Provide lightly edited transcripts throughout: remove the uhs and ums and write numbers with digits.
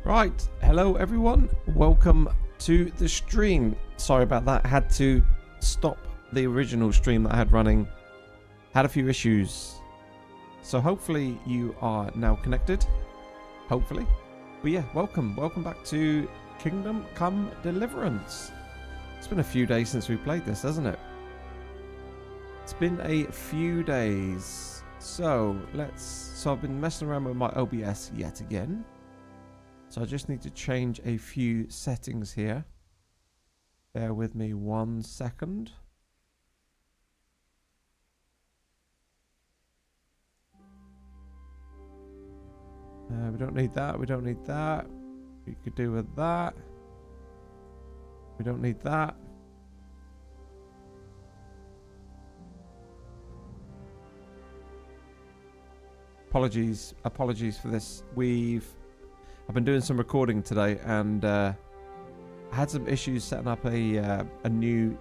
Right, hello everyone, welcome to the stream. Sorry about that, had to stop the original stream that I had running. Had a few issues. So hopefully you are now connected. Hopefully. But yeah, welcome back to Kingdom Come Deliverance. It's been a few days since we played this, hasn't it? It's been a few days. So I've been messing around with my OBS yet again. So I just need to change a few settings here. Bear with me 1 second. We don't need that. We don't need that. We could do with that. We don't need that. Apologies for this. I've been doing some recording today, and I had some issues setting up a new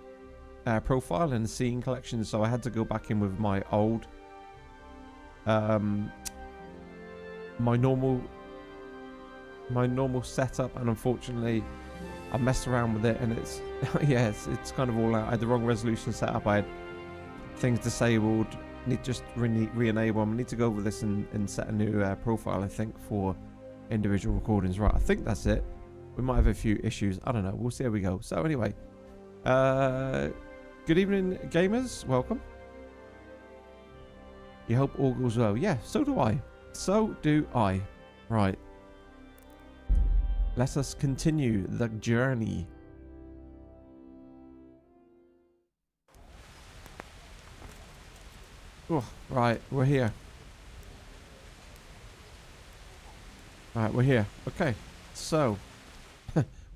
profile in the scene collection, so I had to go back in with my old my normal setup, and unfortunately I messed around with it, and it's yeah, it's kind of all out. I had the wrong resolution set up. I had things disabled. Need to just re-enable them. I need to go over this and set a new profile, I think, for individual recordings. Right, I think that's it. We might have a few issues. I don't know. We'll see how we go. So anyway, good evening, gamers. Welcome. You hope all goes well. Yeah, so do I. So do I. Right. Let us continue the journey. Oh, right, we're here. Right, we're here. Okay, so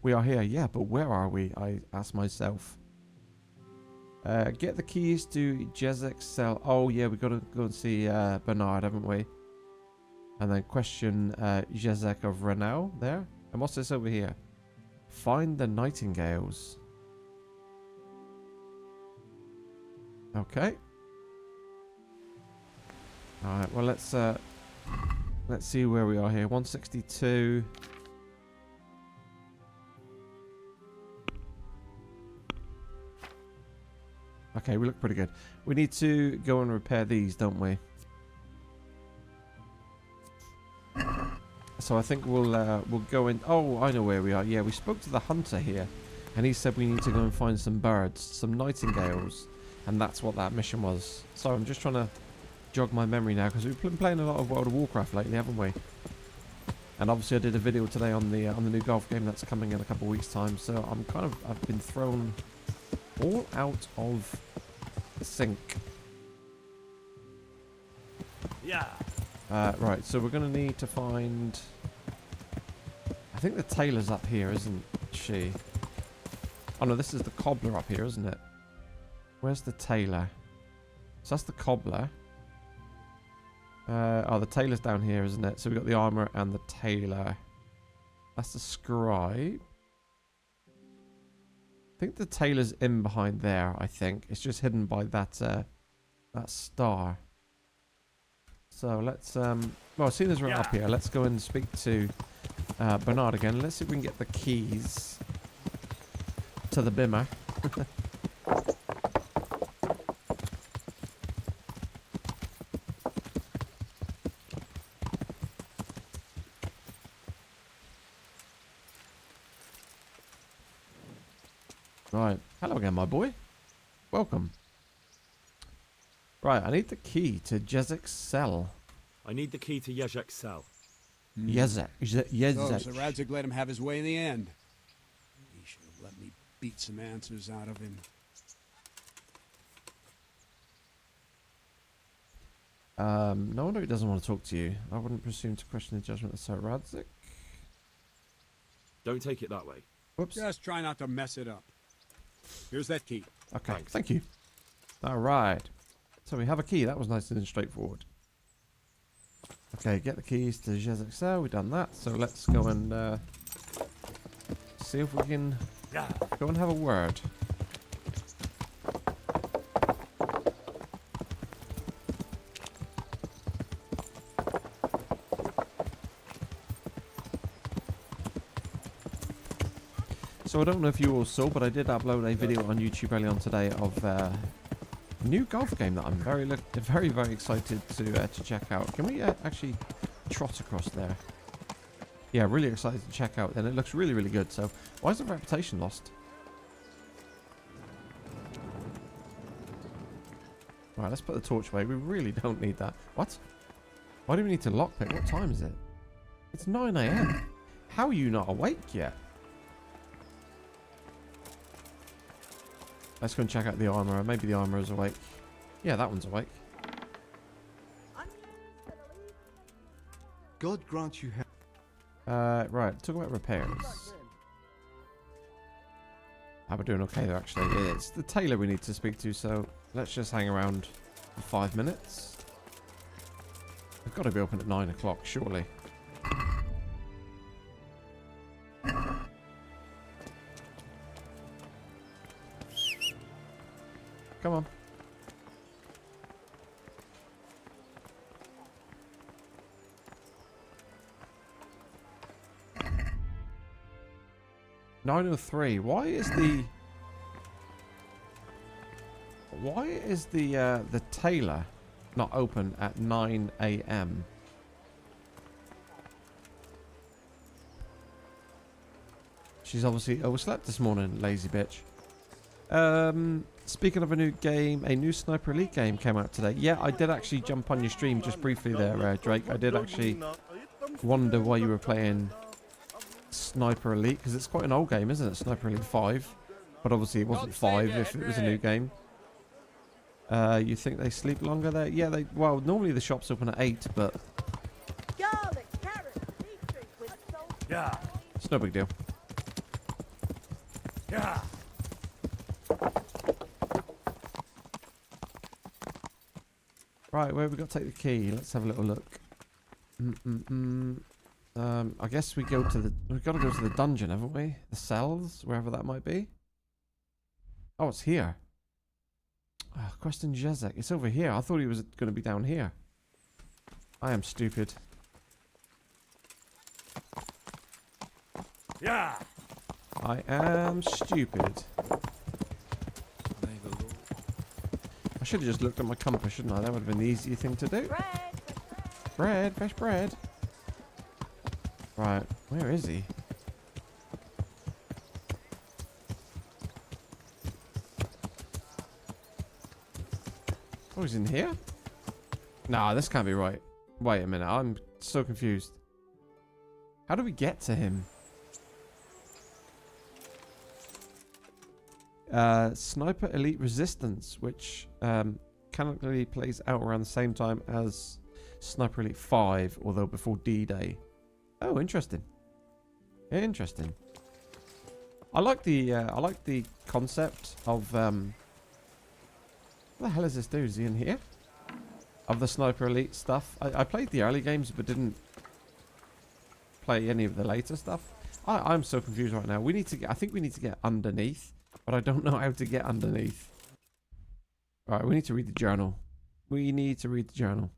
we are here. Yeah, but where are we? I ask myself. Get the keys to Gsync cell. Oh yeah, we got to go and see Bernard, haven't we? And then question Gsync of Renault there. And what's this over here? Find the Nightingales. Okay. All right. Well, let's see where we are here. 162. Okay, we look pretty good. We need to go and repair these, don't we? So I think we'll go in. Oh, I know where we are. Yeah, we spoke to the hunter here, and he said we need to go and find some birds, some nightingales, and that's what that mission was. So I'm just trying to jog my memory now, because we've been playing a lot of World of Warcraft lately, haven't we? And obviously I did a video today on the new golf game that's coming in a couple of weeks time, so I've been thrown all out of sync. Yeah. Right, so we're gonna need to find, I think the tailor's up here, isn't she? Oh no, this is the cobbler up here, isn't it? Where's the tailor? So that's the cobbler. Oh, the tailor's down here, isn't it? So we've got the armour and the tailor. That's the scribe. I think the tailor's in behind there, I think. It's just hidden by that that star. So let's, well, seeing as we're up here, let's go and speak to Bernard again. Let's see if we can get the keys to the bimmer. Right. Hello again, my boy. Welcome. Right, I need the key to Gsync cell. I need the key to Gsync cell. Gsync. So Radzig let him have his way in the end. He should have let me beat some answers out of him. No wonder he doesn't want to talk to you. I wouldn't presume to question the judgment of Sir Radzig. Don't take it that way. Whoops. Just try not to mess it up. Here's that key. Okay, Thanks. thank you. Alright. So we have a key. That was nice and straightforward. Okay, get the keys to Gsync cell. We've done that. So let's go and see if we can go and have a word. So I don't know if you all saw, but I did upload a video on YouTube early on today of a new golf game that I'm very excited to check out. Can we actually trot across there? Yeah, really excited to check out. And it looks really, really good. So why is the reputation lost? Right, let's put the torch away. We really don't need that. What? Why do we need to lockpick? What time is it? It's 9 AM. How are you not awake yet? Let's go and check out the armour. Maybe the armour is awake. Yeah, that one's awake. God grant you right, talk about repairs. We're doing okay though, actually. It's the tailor we need to speak to, so let's just hang around for 5 minutes. We've got to be open at 9 o'clock, surely. Come on. $9:03. Why is the tailor not open at 9 AM? She's obviously overslept this morning, lazy bitch. Speaking of a new game, a new Sniper Elite game came out today. Yeah, I did actually jump on your stream just briefly there, Drake. I did actually wonder why you were playing Sniper Elite, because it's quite an old game, isn't it? Sniper Elite 5. But obviously it wasn't 5 if it was a new game. You think they sleep longer there? Yeah, well, normally the shop's open at 8, but Yeah. it's no big deal. Yeah. Right, where have we got to take the key? Let's have a little look. I guess we've got to go to the dungeon, haven't we? The cells, wherever that might be. Oh, it's here. Oh, question Gsync. It's over here. I thought he was going to be down here. I am stupid. Yeah. I am stupid. I should have just looked at my compass, shouldn't I? That would have been the easier thing to do. Bread, fresh bread. Right, where is he? Oh, he's in here? Nah, this can't be right. Wait a minute, I'm so confused. How do we get to him? Sniper Elite Resistance, which canonically plays out around the same time as Sniper Elite 5, although before D-Day. Oh, interesting. Interesting. I like the concept of what the hell is this dude? Is he in here? Of the Sniper Elite stuff. I played the early games but didn't play any of the later stuff. I'm so confused right now. We need to get, I think we need to get underneath, but I don't know how to get underneath. Alright, we need to read the journal. We need to read the journal.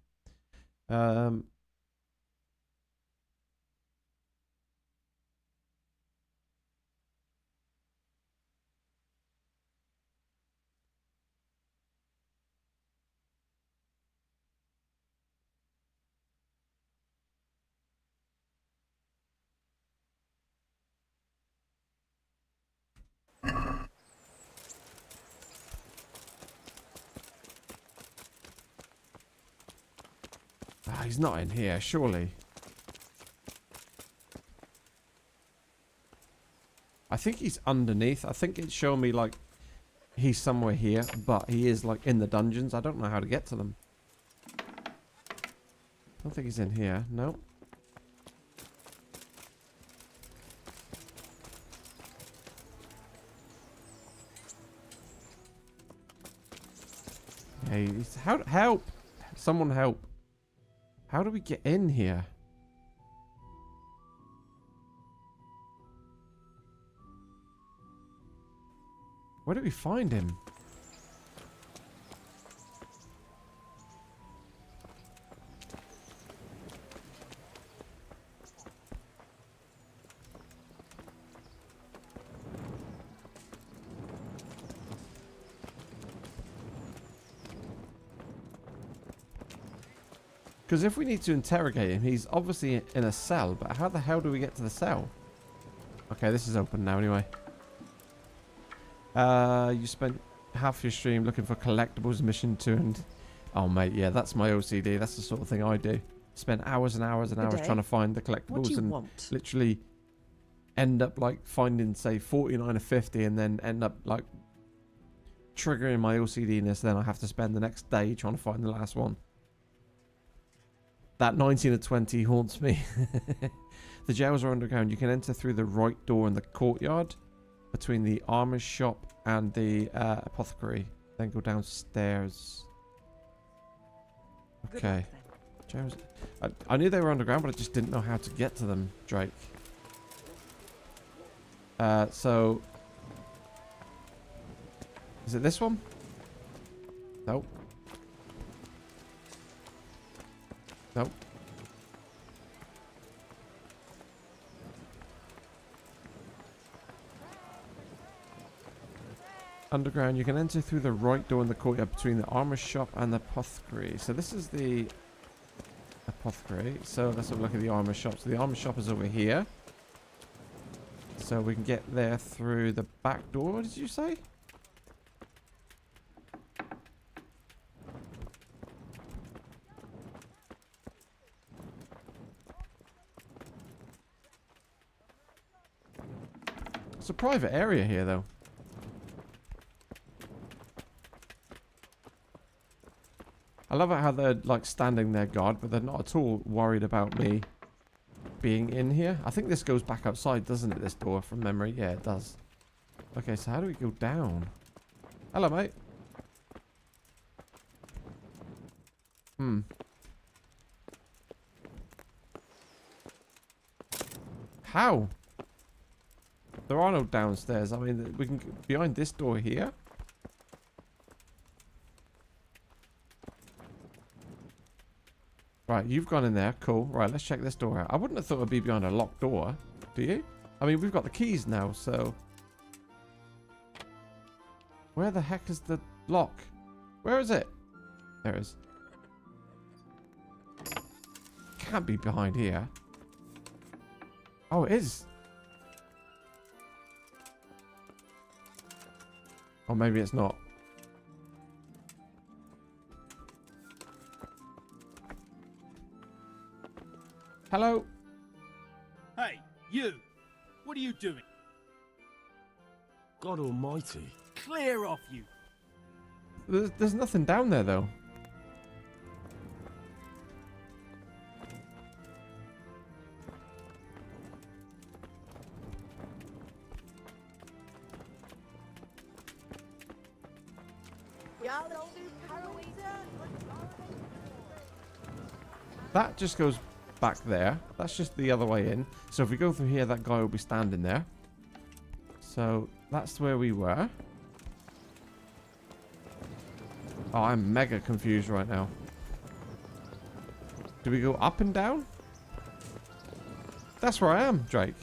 He's not in here, surely. I think he's underneath. I think it's showing me like he's somewhere here, but he is like in the dungeons. I don't know how to get to them. I don't think he's in here. No. Hey, help! Someone help! How do we get in here? Where do we find him? Because if we need to interrogate him, he's obviously in a cell. But how the hell do we get to the cell? Okay, this is open now anyway. You spent half your stream looking for collectibles mission 2 and... Oh, mate, yeah, that's my OCD. That's the sort of thing I do. Spend hours and hours and hours trying to find the collectibles and literally end up, like, finding, say, 49 or 50 and then end up, like, triggering my OCD-ness. Then I have to spend the next day trying to find the last one. That 19 or 20 haunts me. The jails are underground. You can enter through the right door in the courtyard between the armour shop and the apothecary. Then go downstairs. Okay. Jails. I knew they were underground, but I just didn't know how to get to them, Drake. So... Is it this one? Nope. Nope. Underground, you can enter through the right door in the courtyard between the armor shop and the apothecary. So this is the apothecary. So let's have a look at the armor shop. So the armor shop is over here. So we can get there through the back door, what did you say? It's a private area here, though. I love it how they're, like, standing there guard, but they're not at all worried about me being in here. I think this goes back outside, doesn't it, this door, from memory? Yeah, it does. Okay, so how do we go down? Hello, mate. How? There are no downstairs. I mean, we can get behind this door here. Right, you've gone in there. Cool. Right, let's check this door out. I wouldn't have thought it'd be behind a locked door. Do you? I mean, we've got the keys now, so... Where the heck is the lock? Where is it? There it is. Can't be behind here. Oh, it is. Or maybe it's not. Hello? Hey, you! What are you doing? God almighty. Clear off, you! There's nothing down there, though. That just goes back there. That's just the other way in. So if we go through here, that guy will be standing there. So that's where we were. Oh, I'm mega confused right now. Do we go up and down? That's where I am, Drake.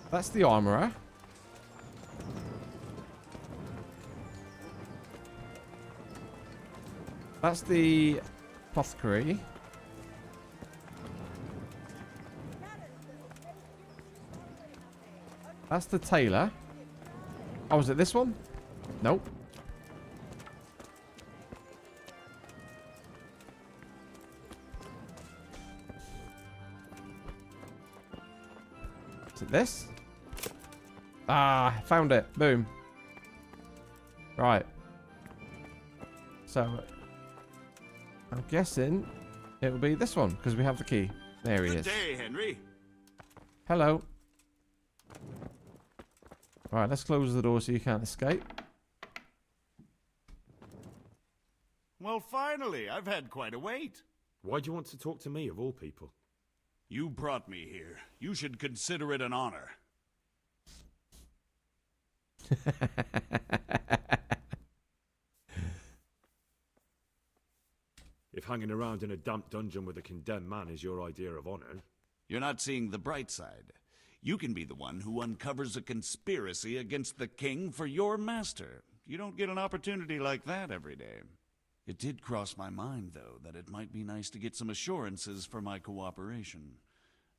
That's the armorer. That's the apothecary. That's the tailor. Oh, is it this one? Nope. Is it this? Ah, found it. Boom. Right. So... I'm guessing it will be this one, because we have the key. There he is. Good day, Henry. Hello. Right, let's close the door so you can't escape. Well, finally, I've had quite a wait. Why do you want to talk to me, of all people? You brought me here. You should consider it an honor. If hanging around in a damp dungeon with a condemned man is your idea of honor... You're not seeing the bright side. You can be the one who uncovers a conspiracy against the king for your master. You don't get an opportunity like that every day. It did cross my mind, though, that it might be nice to get some assurances for my cooperation.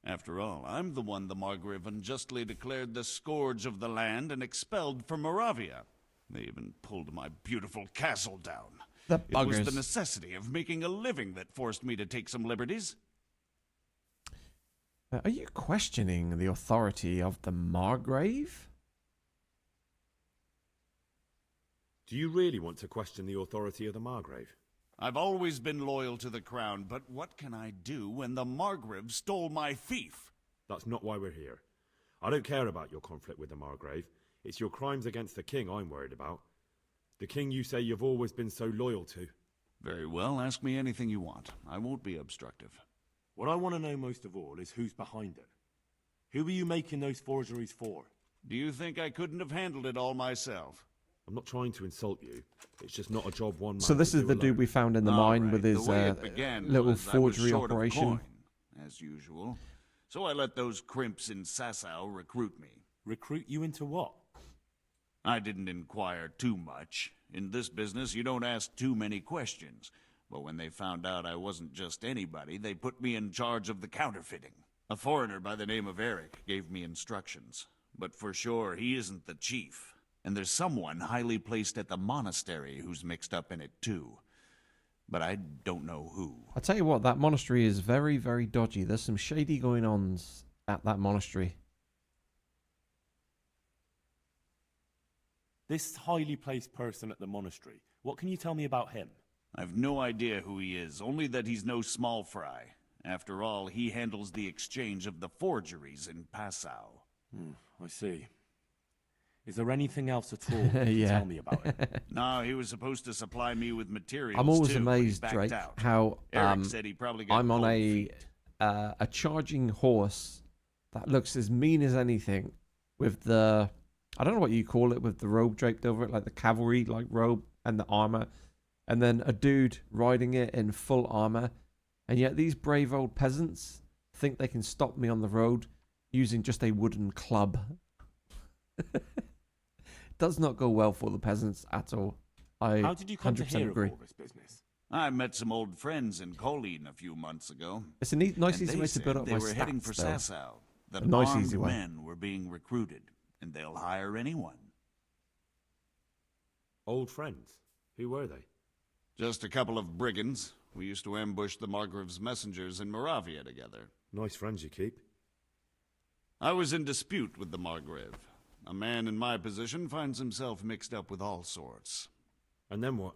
After all, I'm the one the Margrave unjustly declared the scourge of the land and expelled from Moravia. They even pulled my beautiful castle down. The It was buggers. the necessity of making a living that forced me to take some liberties. Are you questioning the authority of the Margrave? Do you really want to question the authority of the Margrave? I've always been loyal to the crown, but what can I do when the Margrave stole my fief? That's not why we're here. I don't care about your conflict with the Margrave. It's your crimes against the king I'm worried about. The king you say you've always been so loyal to. Very well, ask me anything you want. I won't be obstructive. What I want to know most of all is who's behind it. Who are you making those forgeries for? Do you think I couldn't have handled it all myself? I'm not trying to insult you. It's just not a job one man So this can is do the dude alone. we found in the All mine right, with his the way it began little was I was forgery short of operation. coin, as usual. So I let those crimps in Sasau recruit me. Recruit you into what? I didn't inquire too much. In this business, you don't ask too many questions. But when they found out I wasn't just anybody, they put me in charge of the counterfeiting. A foreigner by the name of Eric gave me instructions. But for sure, he isn't the chief. And there's someone highly placed at the monastery who's mixed up in it too. But I don't know who. I tell you what, that monastery is very, very dodgy. There's some shady going-ons at that monastery. This highly placed person at the monastery, what can you tell me about him? I've no idea who he is, only that he's no small fry. After all, he handles the exchange of the forgeries in Passau. I see. Is there anything else at all you can Yeah. tell me about it? No, he was supposed to supply me with materials. I'm always too, but he amazed, backed Drake, out. how Eric said he probably got I'm on cold a feet. a charging horse that looks as mean as anything, with the, I don't know what you call it, with the robe draped over it, like the cavalry like robe and the armor, and then a dude riding it in full armor, and yet these brave old peasants think they can stop me on the road using just a wooden club. Does not go well for the peasants at all. I How did you come to 100% hear agree. of all this business? I met some old friends in Colleen a few months ago. It's a neat, nice, and easy they way to build said up they my were heading for stats, though. Sasau. That A nice, armed easy way. men were being recruited, and they'll hire anyone. Old friends. Who were they? Just a couple of brigands. We used to ambush the Margrave's messengers in Moravia together. Nice friends you keep. I was in dispute with the Margrave. A man in my position finds himself mixed up with all sorts. And then what?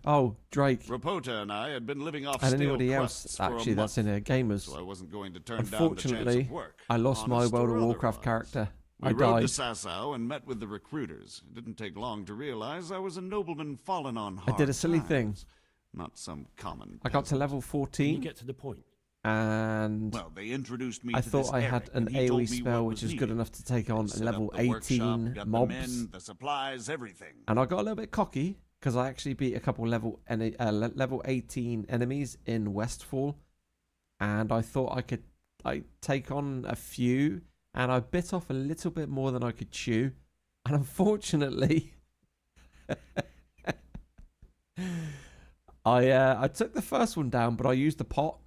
Oh, Drake. Rapota and I had been living off And stale anybody crusts else, for actually, a month, that's in a gamers. so I wasn't going to turn down the chance Unfortunately, of work. I lost my honest World or of Warcraft otherwise. character. We I rode died. to Sasau and met with the recruiters. It didn't take long to realize I was a nobleman fallen on hard I did a silly thing. times, not some common I got to peasant. level Can you 14, get to the point? and Well, they introduced me I to thought this I had Eric, an and he told AoE me spell what which was is good needed. enough to take on They set level up the workshop, 18 got mobs. the men, the supplies, everything. And I got a little bit cocky because I actually beat a couple level 18 enemies in Westfall, and I thought I could take on a few, and I bit off a little bit more than I could chew, and unfortunately, I took the first one down, but I used the pot.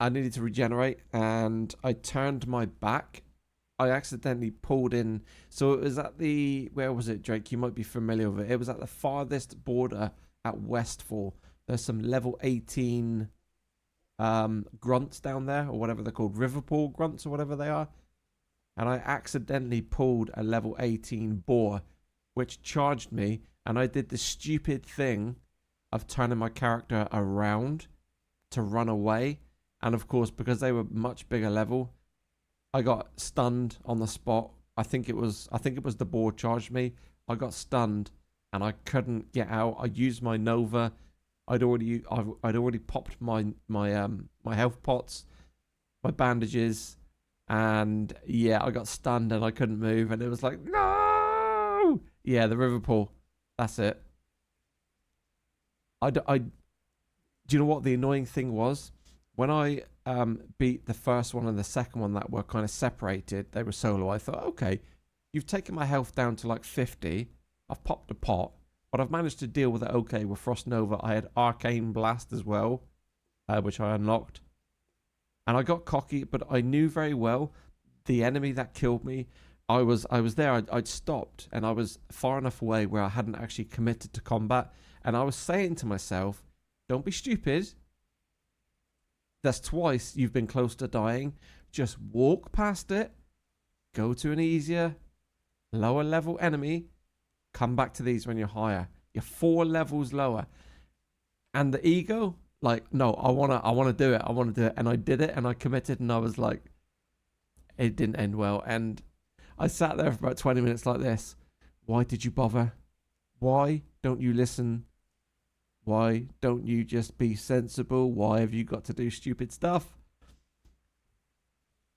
I needed to regenerate, and I turned my back. I accidentally pulled in. So it was at the, where was it, Drake? You might be familiar with it. It was at the farthest border at Westfall. There's some level 18 grunts down there, or whatever they're called, Riverpool grunts or whatever they are. And I accidentally pulled a level 18 boar, which charged me, and I did the stupid thing of turning my character around to run away. And of course, because they were much bigger level, I got stunned on the spot. I think it was the boar charged me. I got stunned and I couldn't get out. I used my Nova. I'd already popped my health pots, my bandages, and yeah, I got stunned and I couldn't move, and it was like, no! Yeah, the Riverpool. That's it. Do you know what the annoying thing was? When I beat the first one and the second one that were kind of separated, they were solo, I thought, okay, you've taken my health down to like 50. I've popped a pot. But I've managed to deal with it okay with Frost Nova. I had Arcane Blast as well, which I unlocked. And I got cocky, but I knew very well the enemy that killed me. I was there, I'd stopped, and I was far enough away where I hadn't actually committed to combat. And I was saying to myself, don't be stupid. That's twice you've been close to dying. Just walk past it. Go to an easier, lower level enemy. Come back to these when you're higher. You're 4 levels lower. And the ego, like, no, I wanna do it. I wanna do it. And I did it and I committed and I was like, it didn't end well. And I sat there for about 20 minutes like this. Why did you bother? Why don't you listen? Why don't you just be sensible? Why have you got to do stupid stuff?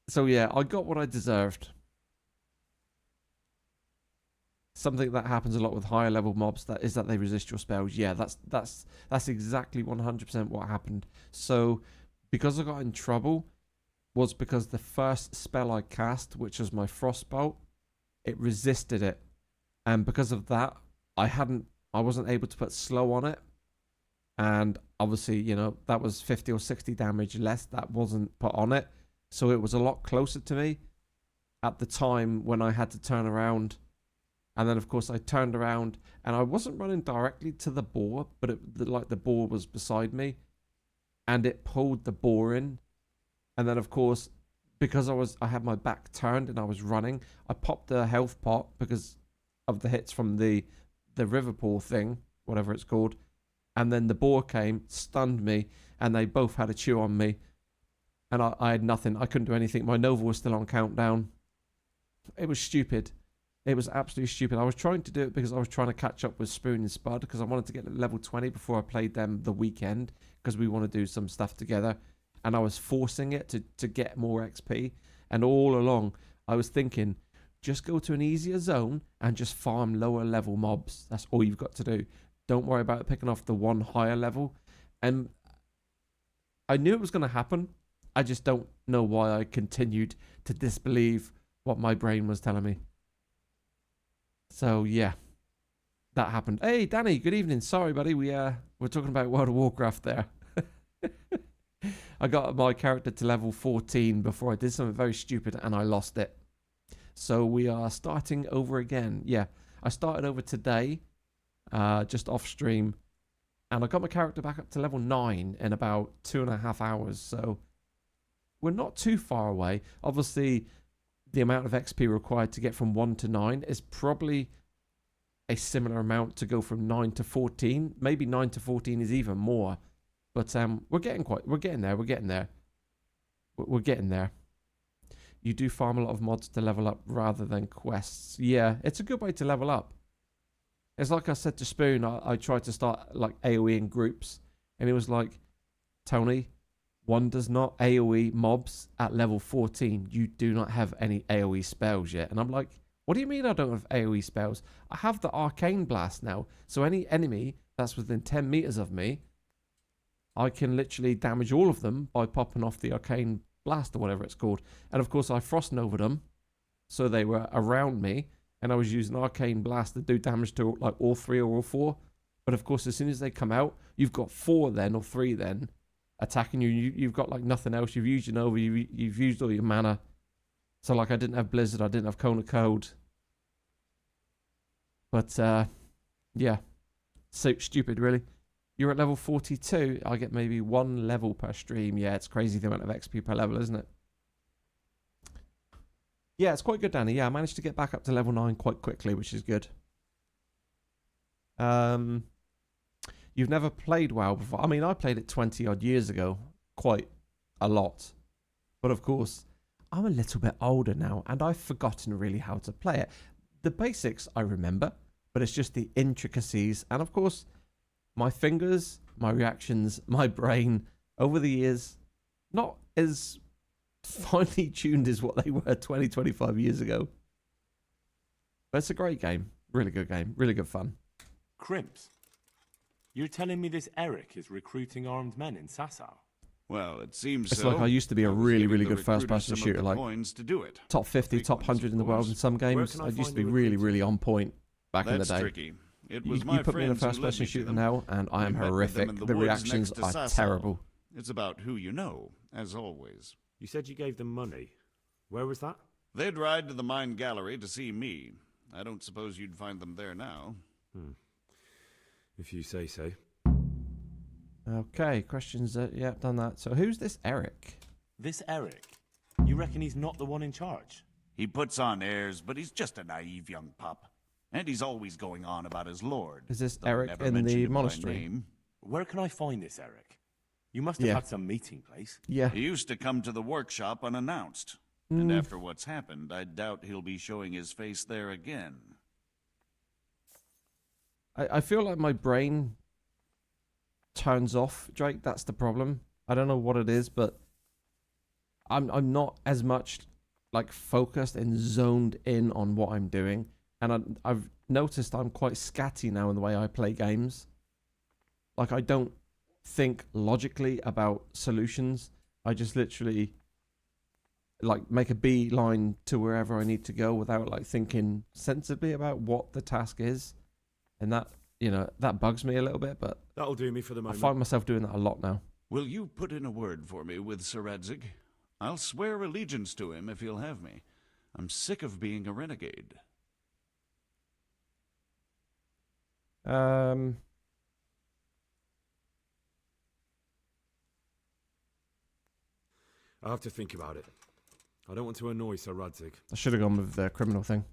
So yeah, I got what I deserved. Something that happens a lot with higher level mobs that they resist your spells. Yeah, that's exactly 100% what happened. So because I got in trouble was because the first spell I cast, which was my Frostbolt, it resisted it. And because of that, I wasn't able to put slow on it. And obviously, you know, that was 50 or 60 damage less that wasn't put on it. So it was a lot closer to me at the time when I had to turn around. And then, of course, I turned around and I wasn't running directly to the boar, but the boar was beside me and it pulled the boar in. And then, of course, because I had my back turned and I was running, I popped the health pot because of the hits from the river pool thing, whatever it's called. And then the boar came, stunned me, and they both had a chew on me. And I had nothing. I couldn't do anything. My Nova was still on countdown. It was stupid. It was absolutely stupid. I was trying to do it because I was trying to catch up with Spoon and Spud because I wanted to get to level 20 before I played them the weekend because we want to do some stuff together. And I was forcing it to get more XP. And all along, I was thinking, just go to an easier zone and just farm lower level mobs. That's all you've got to do. Don't worry about picking off the one higher level. And I knew it was going to happen. I just don't know why I continued to disbelieve what my brain was telling me. So, yeah. That happened. Hey, Danny, good evening. Sorry, buddy. We're talking about World of Warcraft there. I got my character to level 14 before I did something very stupid and I lost it. So we are starting over again. Yeah, I started over today, just off stream. And I got my character back up to level 9 in about 2.5 hours. So we're not too far away. Obviously, the amount of XP required to get from 1 to 9 is probably a similar amount to go from 9 to 14. Maybe 9 to 14 is even more. But we're getting there. You do farm a lot of mods to level up rather than quests. Yeah, it's a good way to level up. It's like I said to Spoon, I tried to start like AoE in groups. And it was like, Tony, one does not AoE mobs at level 14. You do not have any AoE spells yet. And I'm like, what do you mean I don't have AoE spells? I have the Arcane Blast now. So any enemy that's within 10 meters of me, I can literally damage all of them by popping off the Arcane Blast or whatever it's called. And of course I Frost Nova'd them, so they were around me, and I was using Arcane Blast to do damage to like all 3 or all 4. But of course as soon as they come out, you've got 4 then, or 3 then, attacking you. You've got like nothing else. You've used your Nova, you've used all your mana. So like I didn't have Blizzard, I didn't have Cone of Code. But yeah, so stupid really. You're at level 42. I get maybe 1 level per stream. Yeah, it's crazy the amount of XP per level, isn't it? Yeah, it's quite good, Danny. Yeah, I managed to get back up to level 9 quite quickly, which is good. You've never played WoW before? I mean, I played it 20 odd years ago. Quite a lot. But of course, I'm a little bit older now, and I've forgotten really how to play it. The basics I remember, but it's just the intricacies. And of course, my fingers, my reactions, my brain, over the years, not as finely tuned as what they were 20, 25 years ago. But it's a great game. Really good game. Really good fun. Crimps, you're telling me this Eric is recruiting armed men in Sasau? Well, it seems it's so. like I used to be a really, really good first-person shooter, shooter. Like to do it. top 50, top 100 in the world in some games. I used to be really, really on point back in the day. That's tricky. It You, was you my put me in a friends who first led person me to shooter them. now, and I am We met with them horrific. in The woods reactions next to are Sasau. terrible. It's about who you know, as always. You said you gave them money. Where was that? They'd ride to the mine gallery to see me. I don't suppose you'd find them there now. If you say so. Okay, questions. Yeah, done that. So who's this Eric? This Eric? You reckon he's not the one in charge? He puts on airs, but he's just a naive young pup. And he's always going on about his lord. Is this though Eric never in mentioned the him by monastery? name. Where can I find this Eric? You must have Yeah. had some meeting place. Yeah. He used to come to the workshop unannounced. And after what's happened, I doubt he'll be showing his face there again. I feel like my brain turns off, Drake. That's the problem. I don't know what it is, but I'm not as much like focused and zoned in on what I'm doing. And I've noticed I'm quite scatty now in the way I play games. Like, I don't think logically about solutions. I just literally like make a beeline to wherever I need to go without like thinking sensibly about what the task is. And that, you know, that bugs me a little bit, but That'll do me for the I moment. find myself doing that a lot now. Will you put in a word for me with Sir Radzig? I'll swear allegiance to him if he'll have me. I'm sick of being a renegade. I'll have to think about it. I don't want to annoy Sir Radzig. I should have gone with the criminal thing.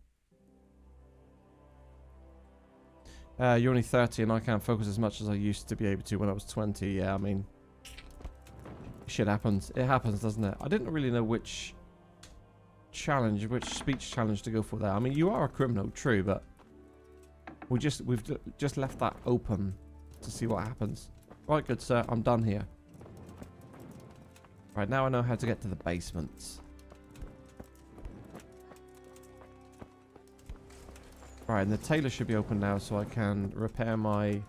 You're only 30 and I can't focus as much as I used to be able to when I was 20. Yeah, I mean, shit happens. It happens, doesn't it? I didn't really know which challenge, which speech challenge to go for there. I mean, you are a criminal, true, but we've just left that open to see what happens. Right, good sir, I'm done here. Right, now I know how to get to the basement. Right, and the tailor should be open now, so I can repair my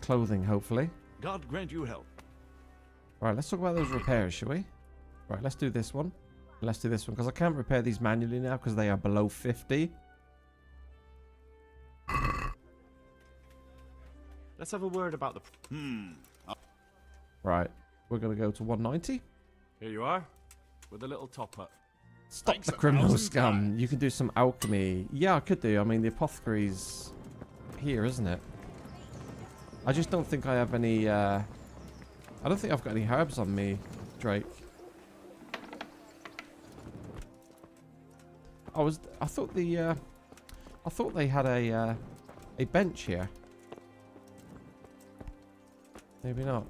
clothing, hopefully. God grant you help. Right, let's talk about those repairs, shall we? Right, let's do this one. Let's do this one, because I can't repair these manually now, because they are below 50. Let's have a word about the... Right, we're going to go to 190. Here you are, with a little top-up. Stop Thanks the a criminal thousand scum. times. You can do some alchemy. Yeah, I could do. I mean, the apothecary's here, isn't it? I just don't think I have any... I don't think I've got any herbs on me, Drake. I thought they had a bench here. Maybe not.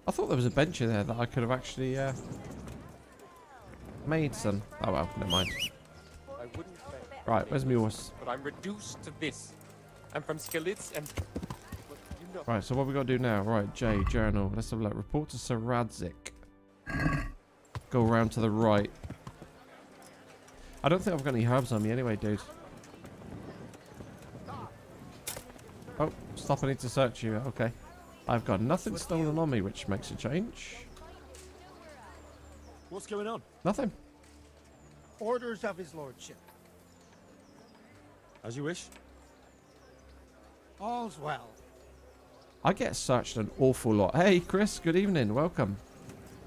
I thought there was a bench in there that I could have actually made some. Oh well, never mind. I wouldn't bet, Right, where's my horse? but I'm reduced to this. I'm from Skalitz and... Well, you know. Right, so what we got to do now? Right, J, journal. Let's have a look. Report to Sir Radzig. Go around to the right. I don't think I've got any herbs on me anyway, dude. Oh, stop, I need to search you. Okay. I've got nothing stolen on me, which makes a change. What's going on? Nothing. Orders of his lordship. As you wish. All's well. I get searched an awful lot. Hey, Chris, good evening. Welcome.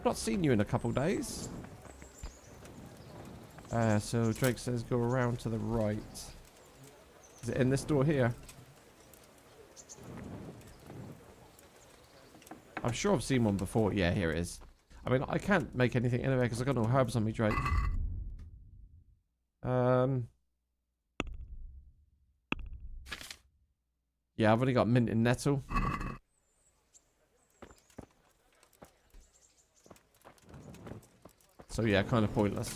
Not seen you in a couple days. So Drake says go around to the right. Is it in this door here? I'm sure I've seen one before. Yeah, here it is. I mean, I can't make anything anyway because I've got no herbs on me, Drake. Yeah, I've only got mint and nettle. So yeah, kind of pointless.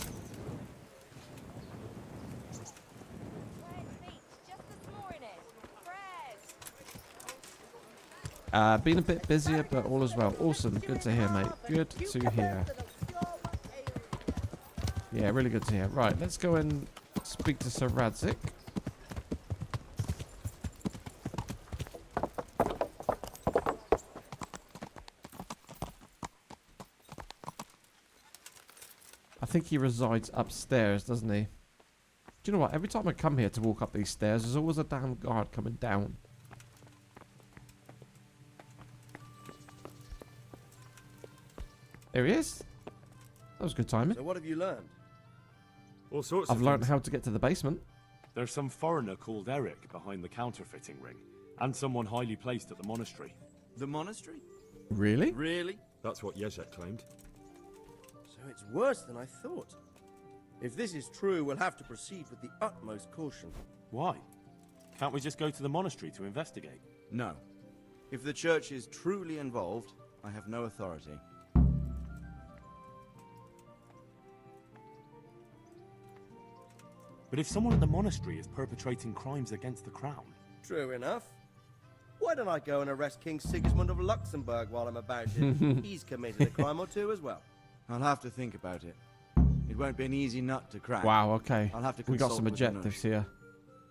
Been a bit busier, but all is well. Awesome. Good to hear, mate. Good to hear. Yeah, really good to hear. Right, let's go and speak to Sir Radzig. I think he resides upstairs, doesn't he? Do you know what? Every time I come here to walk up these stairs, there's always a damn guard coming down. There he is. That was good timing. So what have you learned? All sorts I've of learned things. how to get to the basement. There's some foreigner called Eric behind the counterfeiting ring, and someone highly placed at the monastery. The monastery? Really? Really? That's what Gsync claimed. So it's worse than I thought. If this is true, we'll have to proceed with the utmost caution. Why? Can't we just go to the monastery to investigate? No. If the church is truly involved, I have no authority. But if someone at the monastery is perpetrating crimes against the crown... True enough. Why don't I go and arrest King Sigismund of Luxembourg while I'm about it? He's committed a crime or two as well. I'll have to think about it. It won't be an easy nut to crack. Wow, okay. I'll have to We got consult some with the objectives here.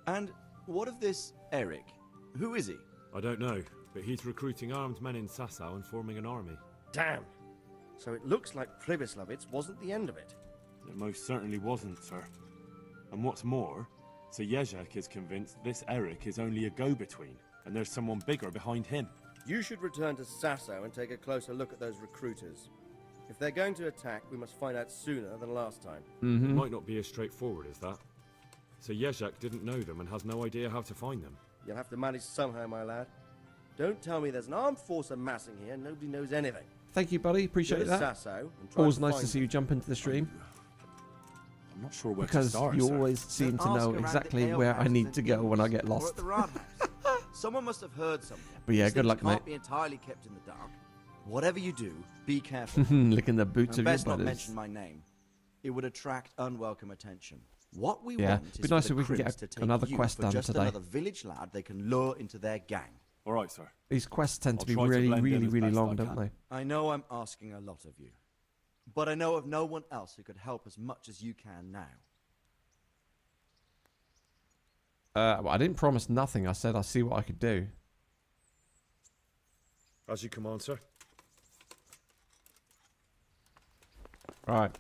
And what of this Eric? Who is he? I don't know, but he's recruiting armed men in Sasau and forming an army. Damn. So it looks like Pribyslavitz wasn't the end of it. It most certainly wasn't, sir. And what's more, Sir Gsync is convinced this Eric is only a go-between, and there's someone bigger behind him. You should return to Sasau and take a closer look at those recruiters. If they're going to attack, we must find out sooner than last time. It might not be as straightforward as that. So Gsync didn't know them and has no idea how to find them. You'll have to manage somehow, my lad. Don't tell me there's an armed force amassing here and nobody knows anything. Thank you, buddy. Appreciate Go to that. Sasau and try Always to nice find to see you jump into the stream. I'm not sure where Because to start, you sir. always seem to Ask know around exactly the where I alehouse need in to go when I get Inns lost. Or at the Rathaus. Someone must have heard something. But yeah, These good things luck, mate. Can't be entirely kept in the dark. Whatever you do, be careful. Licking the boots And of your best not brothers. mention my name. It would attract unwelcome attention. What we Yeah, want be is nice for if the we can get Crims to take another you quest for done just today. another village lad they can lure into their gang. All right, sir. These quests tend to I'll be try to really, blend in really, as really best long, I don't can. they? I know I'm asking a lot of you, but I know of no one else who could help as much as you can now. Well, I didn't promise nothing. I said I'll see what I could do. As you command, sir. Right.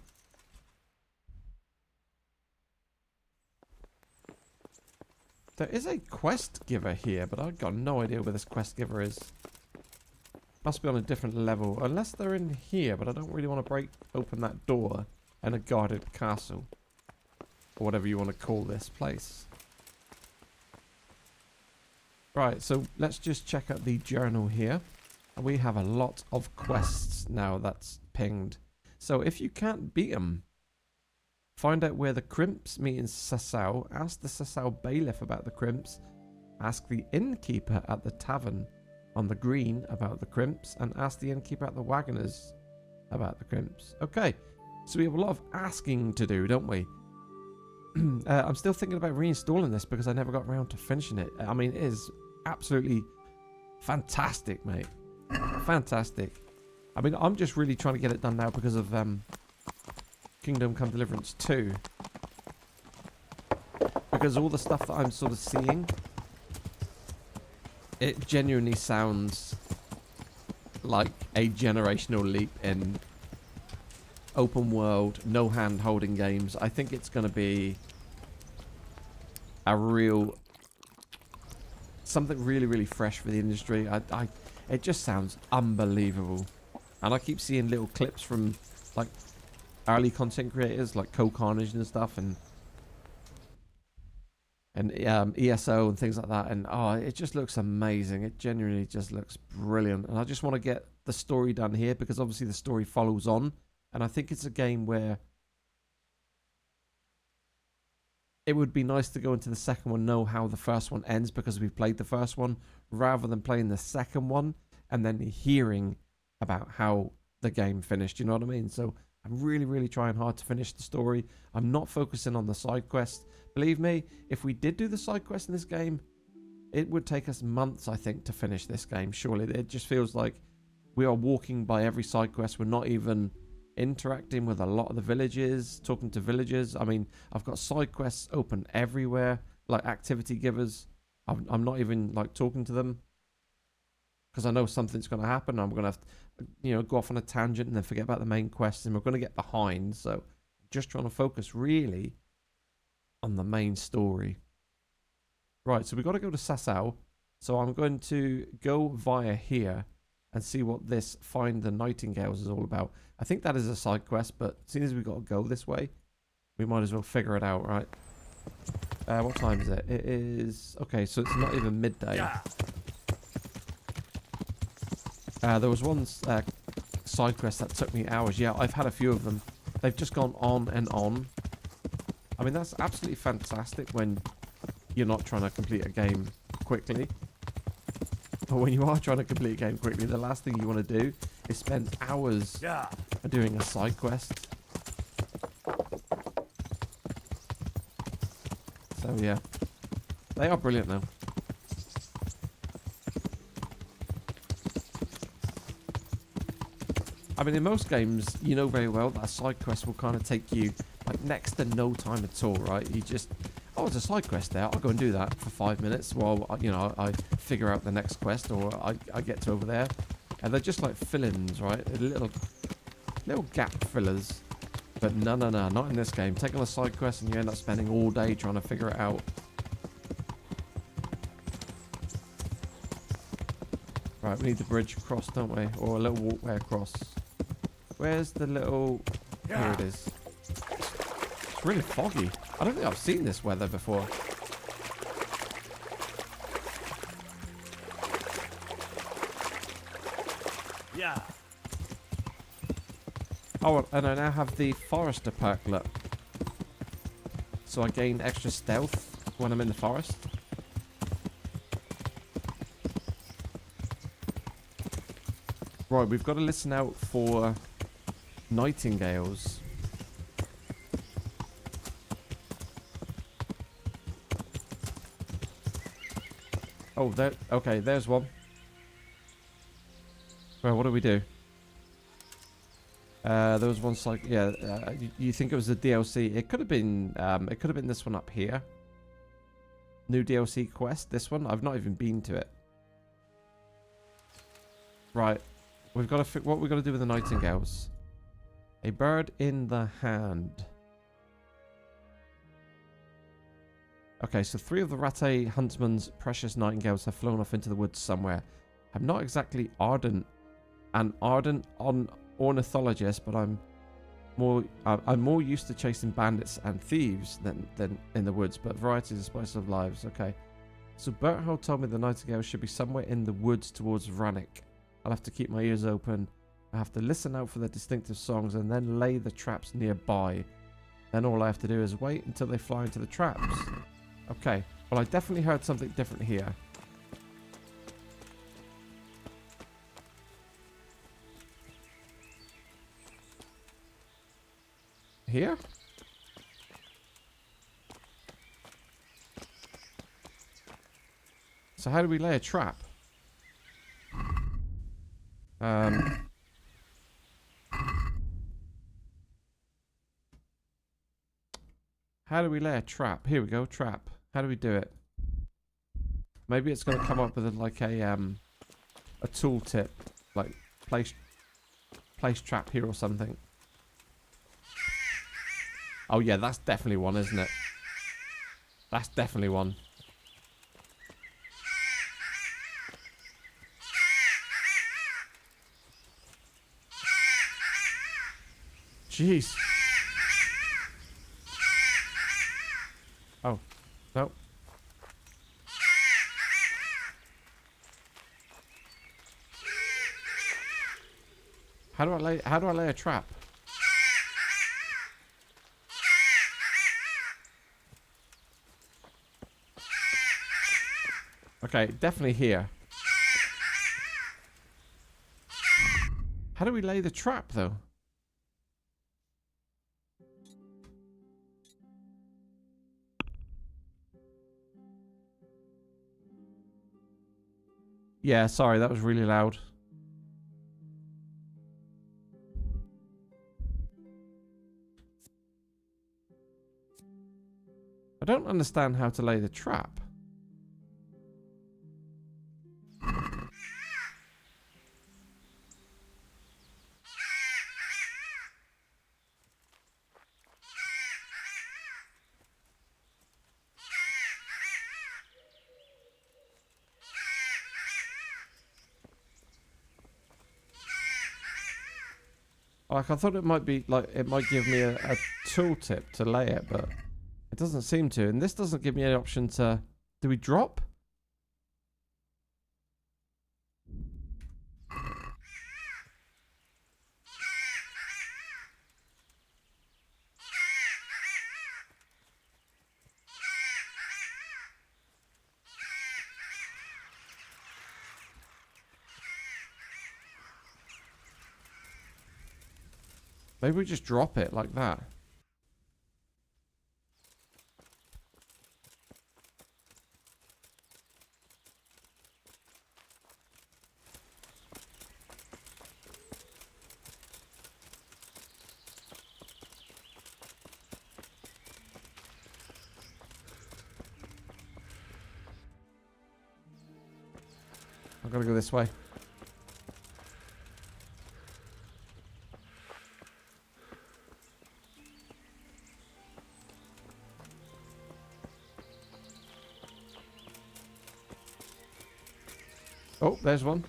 There is a quest giver here, but I've got no idea where this quest giver is. Must be on a different level. Unless they're in here, but I don't really want to break open that door in a guarded castle. Or whatever you want to call this place. Right, so let's just check out the journal here. We have a lot of quests now that's pinged. So if you can't beat them, find out where the crimps meet in Sasau. Ask the Sasau bailiff about the crimps. Ask the innkeeper at the tavern on the green about the crimps. And ask the innkeeper at the wagoners about the crimps. Okay, so we have a lot of asking to do, don't we? I'm still thinking about reinstalling this because I never got around to finishing it. I mean, it is absolutely fantastic, mate. Fantastic. I mean, I'm just really trying to get it done now because of Kingdom Come Deliverance 2. Because all the stuff that I'm sort of seeing, it genuinely sounds like a generational leap in open world, no hand holding games. I think it's going to be a real something really, really fresh for the industry. It just sounds unbelievable. And I keep seeing little clips from like early content creators like Co-Carnage and stuff, and ESO and things like that, and oh, it just looks amazing. It genuinely just looks brilliant, and I just want to get the story done here because obviously the story follows on, and I think it's a game where it would be nice to go into the second one, know how the first one ends because we've played the first one, rather than playing the second one and then hearing about how the game finished. You know what I mean? So I'm really, really trying hard to finish the story. I'm not focusing on the side quest. Believe me, if we did do the side quest in this game, it would take us months, I think, to finish this game. Surely it just feels like we are walking by every side quest. We're not even interacting with a lot of the villages, talking to villagers. I mean, I've got side quests open everywhere, like activity givers. I'm not even like talking to them because I know something's going to happen. I'm going to have to, go off on a tangent and then forget about the main quest, and we're going to get behind. So just trying to focus really on the main story. Right, so we've got to go to Sasau. So I'm going to go via here and see what this Find the Nightingales is all about. I think that is a side quest, but seeing as we've got to go this way, we might as well figure it out, right? What time is it? It is... Okay, so it's not even midday. There was one side quest that took me hours. Yeah, I've had a few of them. They've just gone on and on. I mean, that's absolutely fantastic when you're not trying to complete a game quickly. But when you are trying to complete a game quickly, the last thing you want to do is spend hours doing a side quest. So yeah, they are brilliant though. I mean, in most games, you know very well that a side quest will kind of take you like next to no time at all, right? You just, oh, there's a side quest there. I'll go and do that for 5 minutes while, you know, I figure out the next quest, or I get to over there. And they're just like fill-ins, right? Little gap fillers. But no, not in this game. Take on a side quest and you end up spending all day trying to figure it out. Right, we need the bridge across, don't we? Or a little walkway across. Where's the little... Here it is. It's really foggy. I don't think I've seen this weather before. Yeah. Oh, and I now have the Forester perk, look. So I gain extra stealth when I'm in the forest. Right, we've got to listen out for nightingales. Oh, there. Okay, there's one. Well, what do we do? There was one like, yeah. You think it was the DLC? It could have been. It could have been this one up here. New DLC quest. This one. I've not even been to it. Right. We've got to. What we've got to do with the nightingales? A bird in the hand. Okay, so 3 of the Ratte huntsman's precious nightingales have flown off into the woods somewhere. I'm not exactly an ardent ornithologist, but I'm more used to chasing bandits and thieves than in the woods. But variety is the spice of lives. Okay, so Berthold told me the nightingale should be somewhere in the woods towards Vranik. I'll have to keep my ears open. I have to listen out for their distinctive songs and then lay the traps nearby. Then all I have to do is wait until they fly into the traps. Okay, well, I definitely heard something different here. Here? So how do we lay a trap? How do we lay a trap? Here we go, trap. How do we do it? Maybe it's going to come up with like a tooltip, like place trap here or something. Oh yeah, that's definitely one, isn't it? That's definitely one. Jeez. Oh, no. How do I lay a trap? Okay, definitely here. How do we lay the trap though? Yeah, sorry, that was really loud. I don't understand how to lay the trap. Like, I thought it might be, like, it might give me a tooltip to lay it, but it doesn't seem to. And this doesn't give me any option to... Do we drop? Maybe we just drop it like that. I've got to go this way. Oh, there's one.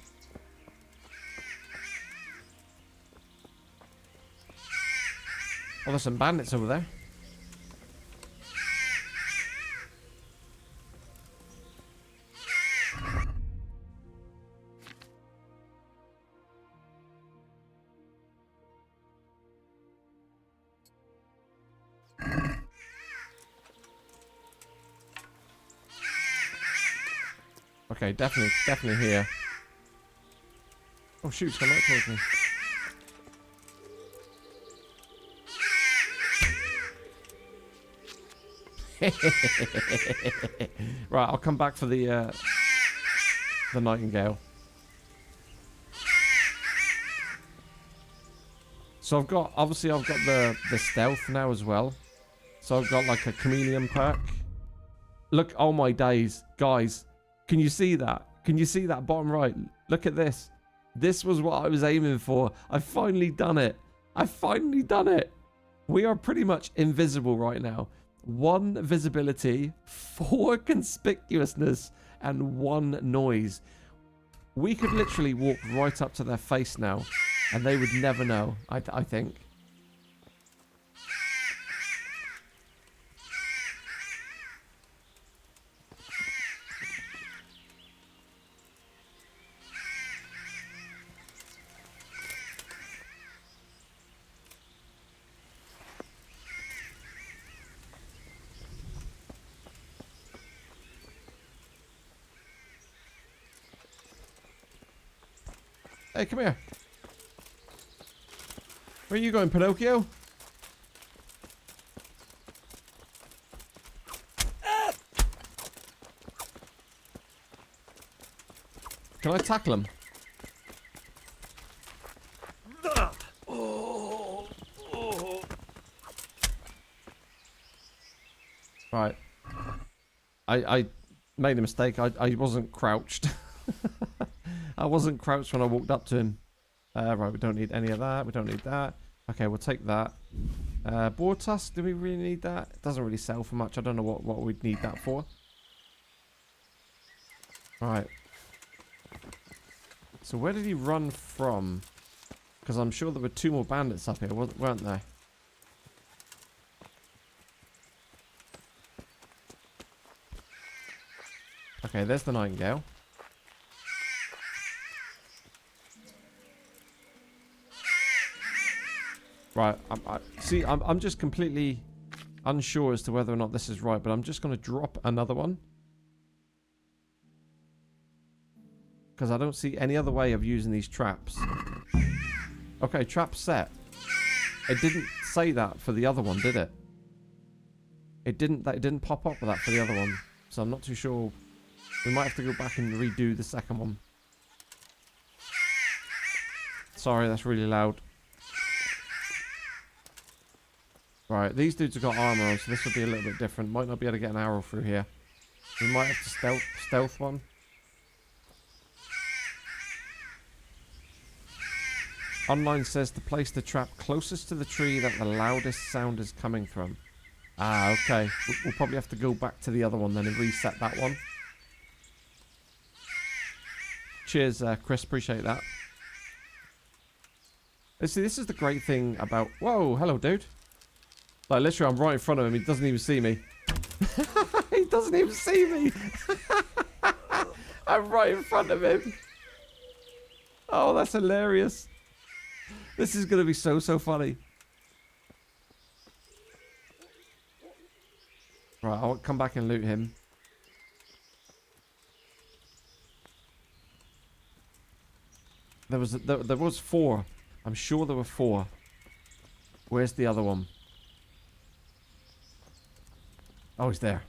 Oh, there's some bandits over there. Okay, definitely here. Oh shoot, it's come right towards me. Right, I'll come back for the Nightingale. So I've got the stealth now as well. So I've got like a chameleon perk. Look, oh my days, guys. Can you see that? Can you see that bottom right? Look at this. This was what I was aiming for. I've finally done it. I've finally done it. We are pretty much invisible right now. 1 visibility, 4 conspicuousness, and 1 noise. We could literally walk right up to their face now, and they would never know, I think. Hey, come here. Where are you going, Pinocchio? Can I tackle him? Right. I made a mistake. I wasn't crouched. I wasn't crouched when I walked up to him. Right, we don't need any of that. We don't need that. Okay, we'll take that. Boar tusk, do we really need that? It doesn't really sell for much. I don't know what we'd need that for. Right. So where did he run from? Because I'm sure there were 2 more bandits up here, weren't there? Okay, there's the Nightingale. Right, I'm just completely unsure as to whether or not this is right, but I'm just going to drop another one. Because I don't see any other way of using these traps. Okay, trap set. It didn't say that for the other one, did it? It didn't pop up with that for the other one. So I'm not too sure. We might have to go back and redo the second one. Sorry, that's really loud. Right, these dudes have got armor on, so this will be a little bit different. Might not be able to get an arrow through here. We might have to stealth one. Online says to place the trap closest to the tree that the loudest sound is coming from. Ah, okay. We'll probably have to go back to the other one then and reset that one. Cheers, Chris. Appreciate that. See, this is the great thing about... Whoa, hello, dude. Like, literally, I'm right in front of him. He doesn't even see me. He doesn't even see me. I'm right in front of him. Oh, that's hilarious. This is going to be so funny. Right, I'll come back and loot him. There was 4. I'm sure there were 4. Where's the other one? Oh, he's there.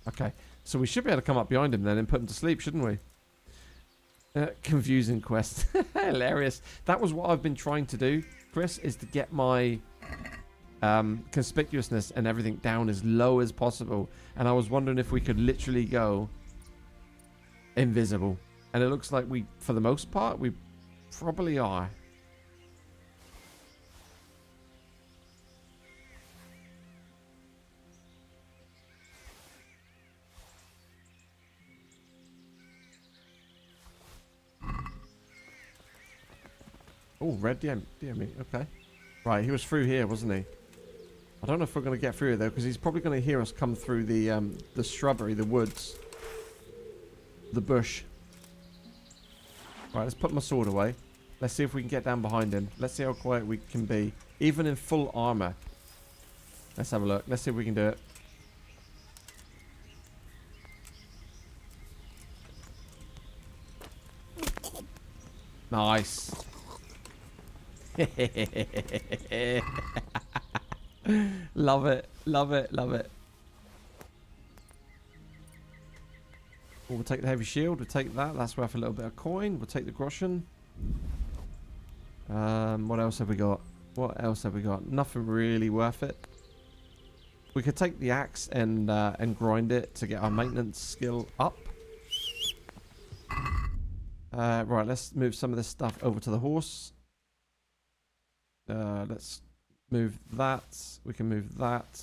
Okay. So we should be able to come up behind him then and put him to sleep, shouldn't we? Confusing quest. Hilarious. That was what I've been trying to do, Chris, is to get my conspicuousness and everything down as low as possible. And I was wondering if we could literally go invisible. And it looks like we, for the most part, we probably are. Oh, red DME. Okay. Right, he was through here, wasn't he? I don't know if we're going to get through though, because he's probably going to hear us come through the shrubbery, the woods, the bush. Right, let's put my sword away. Let's see if we can get down behind him. Let's see how quiet we can be, even in full armor. Let's have a look. Let's see if we can do it. Nice. Love it, love it, love it. We'll take the heavy shield. We'll take that. That's worth a little bit of coin. We'll take the groschen. What else have we got? What else have we got? Nothing really worth it. We could take the axe and grind it to get our maintenance skill up. Right, let's move some of this stuff over to the horse. Let's move that. We can move that.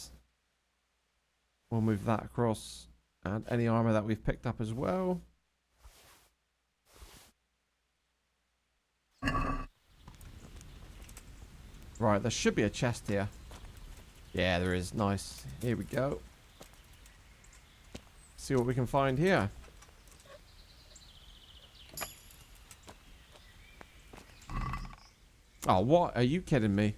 We'll move that across. And any armor that we've picked up as well. Right, there should be a chest here. Yeah, there is. Nice. Here we go. See what we can find here. Oh, what? Are you kidding me?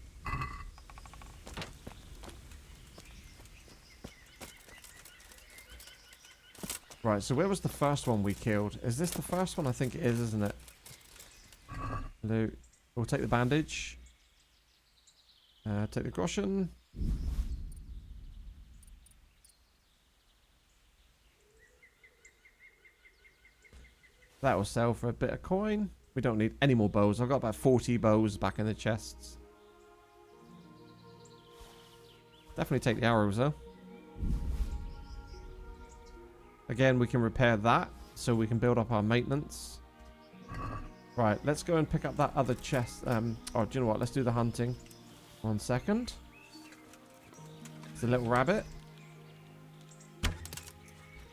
Right, so where was the first one we killed? Is this the first one? I think it is, isn't it? Loot. We'll take the bandage. Take the groschen. That will sell for a bit of coin. We don't need any more bows. I've got about 40 bows back in the chests. Definitely take the arrows though. Again, we can repair that so we can build up our maintenance. Right, let's go and pick up that other chest. Oh, do you know what? Let's do the hunting. 1 second. It's a little rabbit.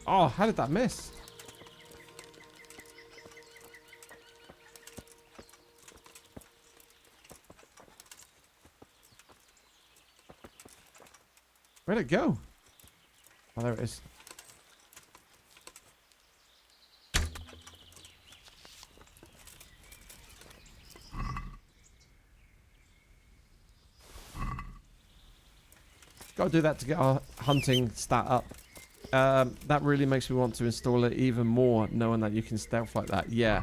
Oh, how did that miss? Where'd it go? Oh, there it is. Got to do that to get our hunting stat up. That really makes me want to install it even more, knowing that you can stealth like that. Yeah.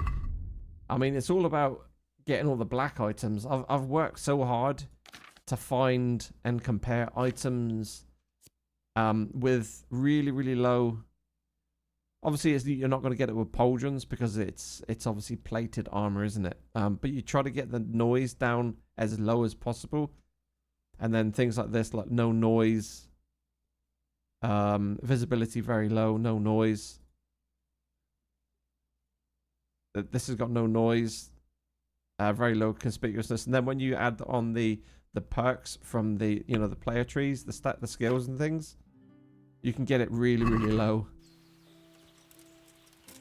I mean, it's all about getting all the black items. I've worked so hard to find and compare items with really, really low. Obviously, you're not going to get it with pauldrons because it's obviously plated armor, isn't it? But you try to get the noise down as low as possible. And then things like this, like no noise, visibility very low, no noise. This has got no noise, very low conspicuousness. And then when you add on the perks from the the player trees, the skills and things, you can get it really, really low.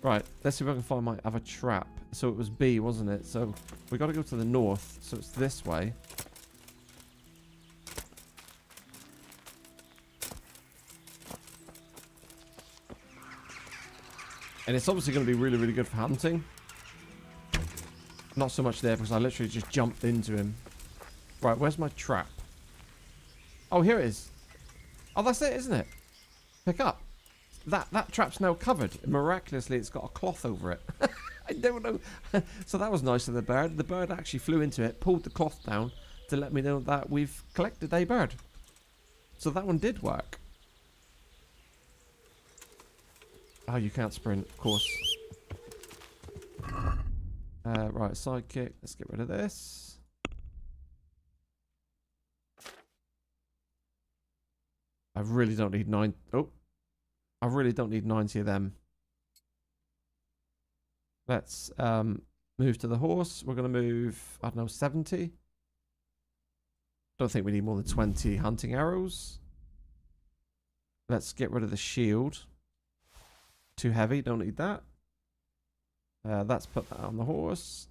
Right, let's see if I can find my other trap. So it was B, wasn't it? So we got to go to the north. So it's this way. And it's obviously going to be really, really good for hunting. Not so much there because I literally just jumped into him. Right, where's my trap? Oh, here it is. Oh, that's it, isn't it? Pick up. That trap's now covered. Miraculously, it's got a cloth over it. I don't know. So that was nice of the bird. The bird actually flew into it, pulled the cloth down to let me know that we've collected a bird. So that one did work. Oh, you can't sprint, of course. Right, sidekick. Let's get rid of this. I really don't need 9. Oh, I really don't need 90 of them. Let's move to the horse. We're going to move, I don't know, 70. Don't think we need more than 20 hunting arrows. Let's get rid of the shield. Too heavy, don't need that. Let's put that on the horse.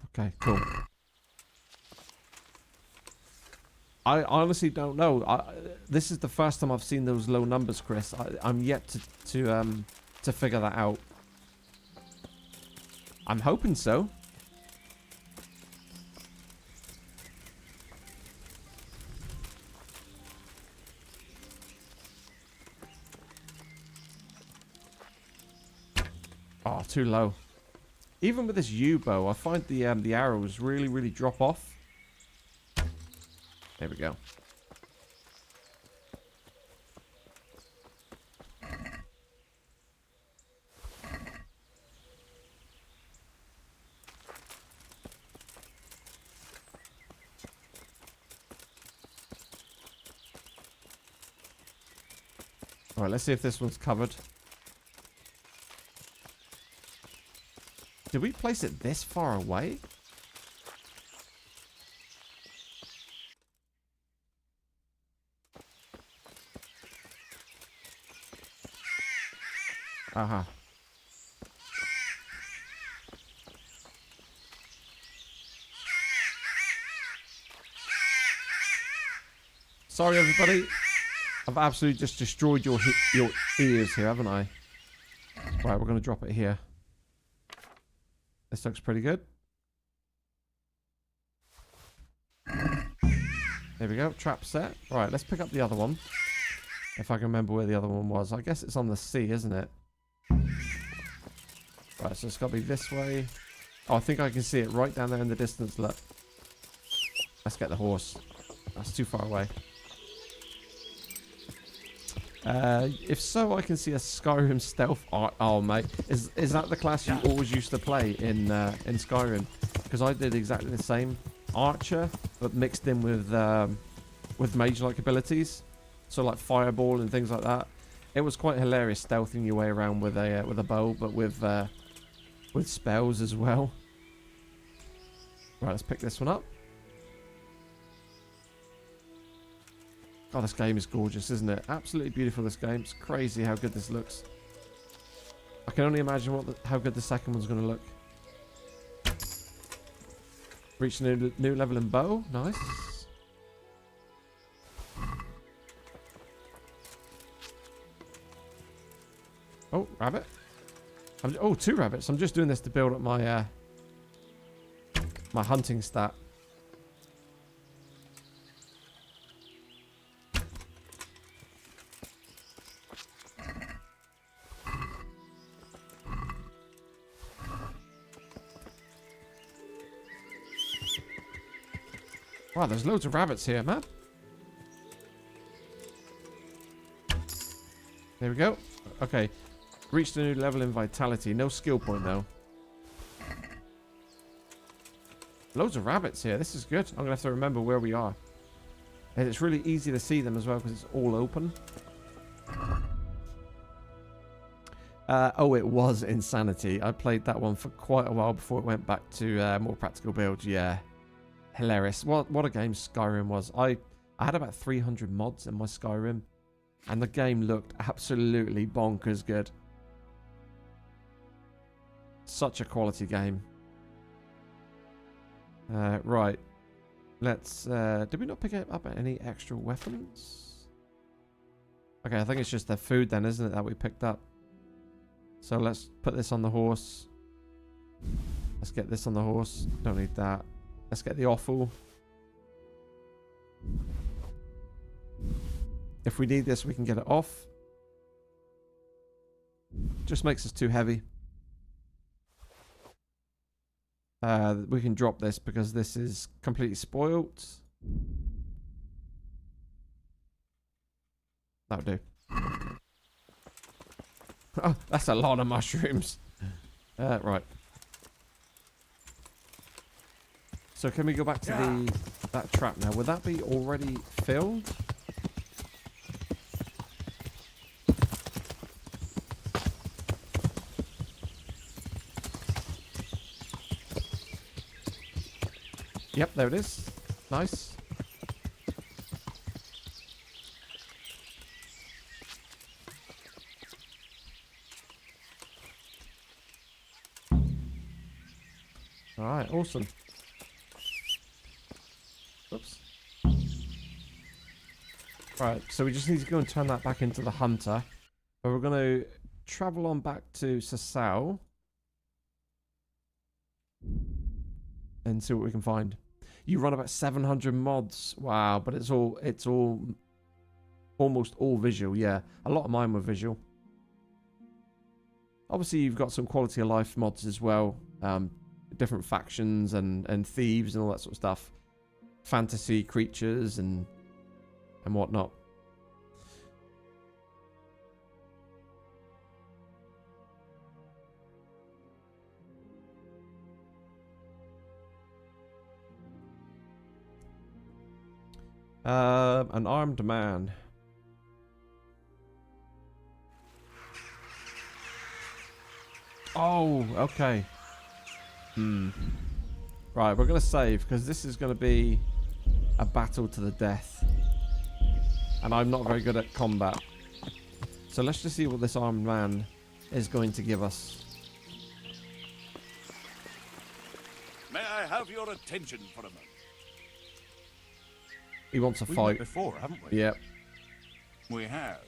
Okay, cool. I honestly don't know. This is the first time I've seen those low numbers, Chris. I'm yet to figure that out. I'm hoping so. Oh, too low. Even with this U-bow, I find the arrows really drop off. There we go. All right, let's see if this one's covered. Did we place it this far away? Uh-huh. Sorry, everybody. I've absolutely just destroyed your ears here, haven't I? Right, we're going to drop it here. This looks pretty good. There we go. Trap set. Right, let's pick up the other one. If I can remember where the other one was. I guess it's on the sea, isn't it? Right, so it's got to be this way. Oh, I think I can see it right down there in the distance. Look. Let's get the horse. That's too far away. If so, I can see a Skyrim stealth art. Oh, mate, is that the class you always used to play in Skyrim? Because I did exactly the same, archer, but mixed in with mage-like abilities, so like fireball and things like that. It was quite hilarious stealthing your way around with a bow, but with spells as well. Right, let's pick this one up. God, this game is gorgeous, isn't it? Absolutely beautiful, this game. It's crazy how good this looks. I can only imagine how good the second one's going to look. Reach a new level in bow. Nice. Oh, rabbit. Oh, 2 rabbits. I'm just doing this to build up my my hunting stat. Wow, there's loads of rabbits here, man. There we go. Okay. Reached a new level in vitality. No skill point, though. Loads of rabbits here. This is good. I'm going to have to remember where we are. And it's really easy to see them as well because it's all open. Oh, it was Insanity. I played that one for quite a while before it went back to more practical builds. Yeah. Hilarious. What a game Skyrim was. I had about 300 mods in my Skyrim, and the game looked absolutely bonkers good. Such a quality game. Right. Let's... did we not pick up any extra weapons? Okay, I think it's just their food then, isn't it, that we picked up. So let's put this on the horse. Let's get this on the horse. Don't need that. Let's get the offal. If we need this, we can get it off. Just makes us too heavy. We can drop this because this is completely spoilt. That'll do. Oh, that's a lot of mushrooms. Right. So can we go back to that trap now? Would that be already filled? Yep, there it is. Nice. Alright, awesome. Oops. Right, so we just need to go and turn that back into the hunter. But we're going to travel on back to Sasau and see what we can find. You run about 700 mods. Wow, but it's all almost all visual. Yeah, a lot of mine were visual. Obviously, you've got some quality of life mods as well. Different factions and thieves and all that sort of stuff. Fantasy creatures and whatnot. An armed man. Oh, okay. Right, we're going to save because this is going to be a battle to the death. And I'm not very good at combat. So let's just see what this armed man is going to give us. May I have your attention for a moment? He wants a We've fight. met before, haven't we? Yep. We have.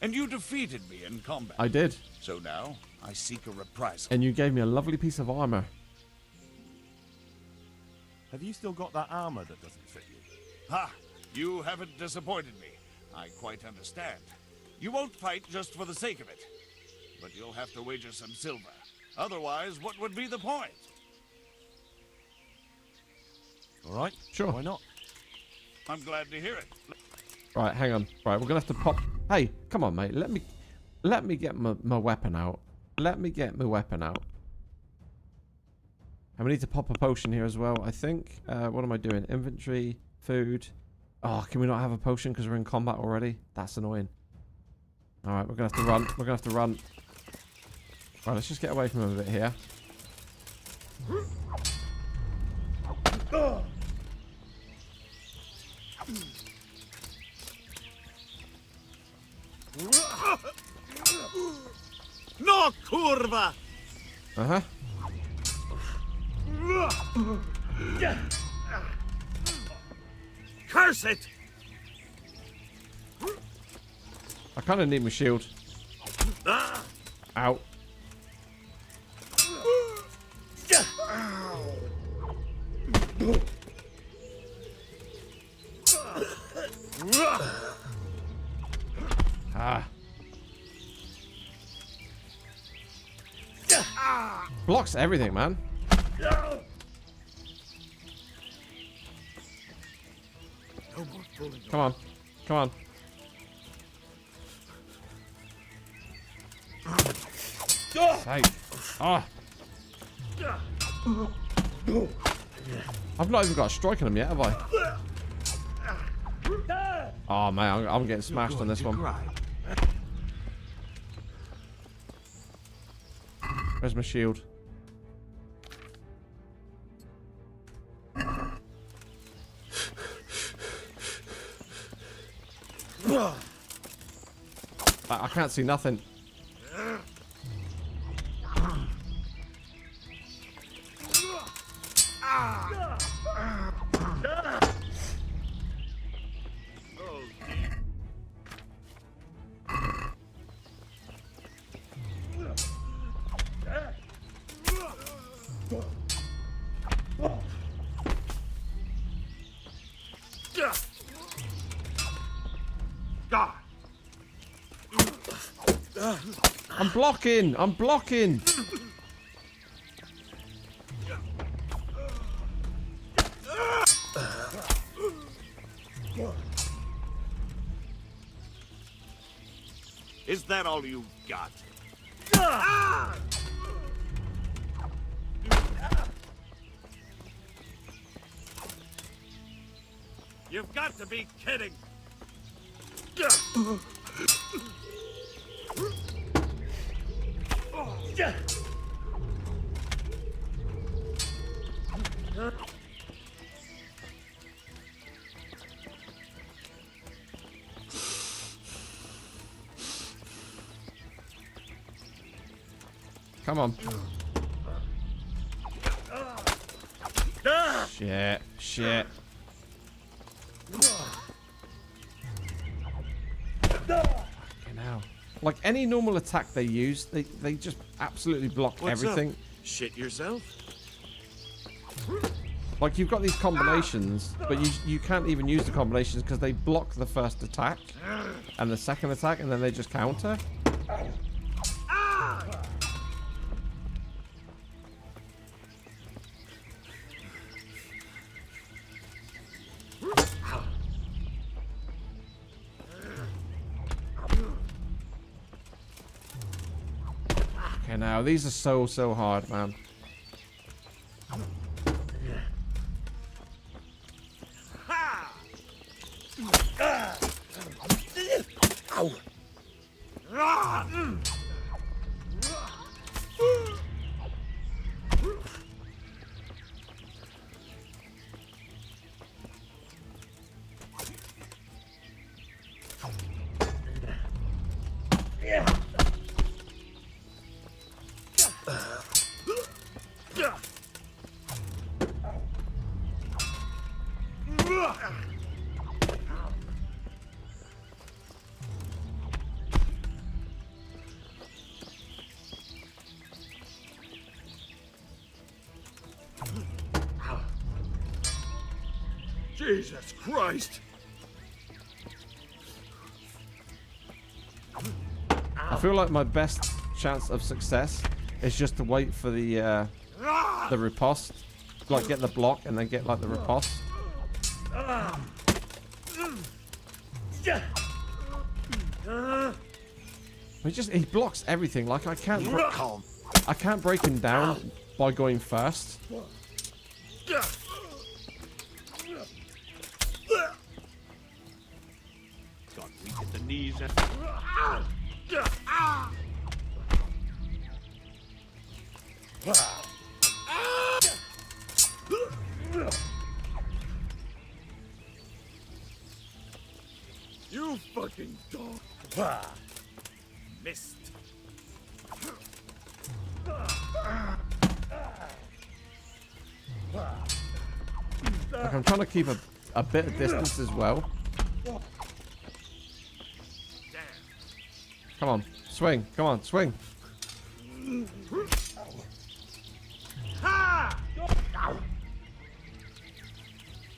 And you defeated me in combat. I did. So now, I seek a reprisal. And you gave me a lovely piece of armor. Have you still got that armor that doesn't fit you? Ha! You haven't disappointed me. I quite understand. You won't fight just for the sake of it. But you'll have to wager some silver. Otherwise, what would be the point? All right. Sure. Why not? I'm glad to hear it. Right, hang on. Right, we're gonna have to pop. Hey, come on, mate. Let me get my weapon out. Let me get my weapon out. And we need to pop a potion here as well, I think. What am I doing? Inventory, food. Oh, can we not have a potion because we're in combat already? That's annoying. All right, we're gonna have to run. We're gonna have to run. Right, let's just get away from him a bit here. No curva! Uh-huh. Curse it! I kind of need my shield. Ow. Ah. Blocks everything, man. Come on. Come on. Sake. Ah. I've not even got a strike on him yet, have I? Oh man, I'm getting smashed on this one. Where's my shield? I can't see nothing. I'm blocking! I'm blocking! Is that all you've got? You've got to be kidding! Come on. Shit. Shit. Fucking hell. Like any normal attack they use, they just absolutely block What's everything. Up? Shit yourself? Like you've got these combinations, but you can't even use the combinations because they block the first attack and the second attack, and then they just counter. Okay, now these are so hard, man. Jesus Christ! I feel like my best chance of success is just to wait for the riposte, like get the block and then get like the riposte. He blocks everything. Like I can't break him down by going first. Got weak at the knees and... You fucking dog! Missed. Like I'm trying to keep a bit of distance as well. Come on, swing. Come on, swing.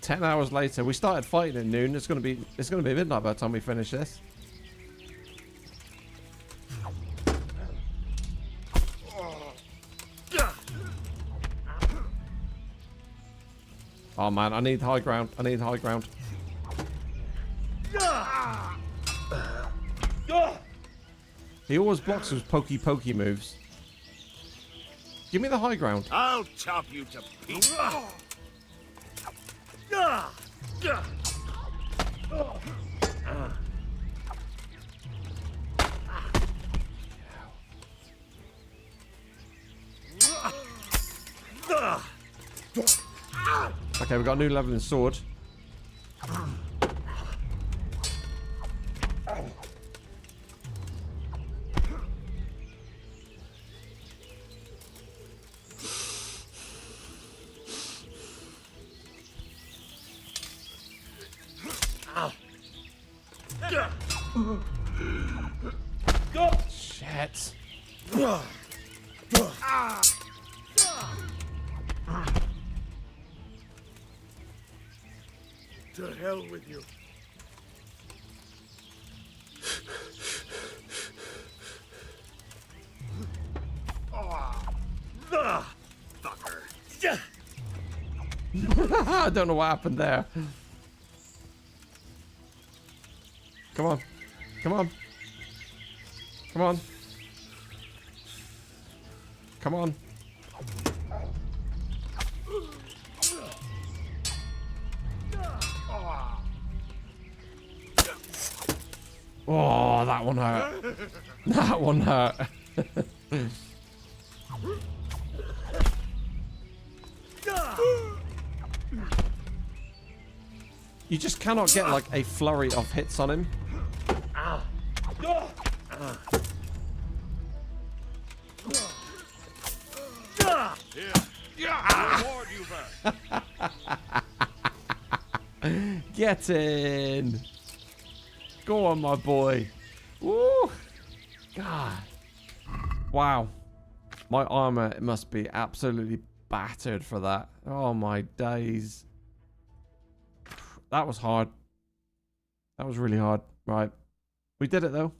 10 hours later, we started fighting at noon. It's gonna be midnight by the time we finish this. Oh man, I need high ground. I need high ground. He always blocks with pokey moves. Give me the high ground. I'll chop you to pieces. Okay, we've got a new level in sword. Shit. To hell with you. Fucker. I don't know what happened there. Come on. Come on. Come on. Come on. Oh, that one hurt. That one hurt. You just cannot get like a flurry of hits on him. Get in. Go on, my boy. Woo. God. Wow. My armor must be absolutely battered for that. Oh my days. That was hard. That was really hard. Right. We did it though.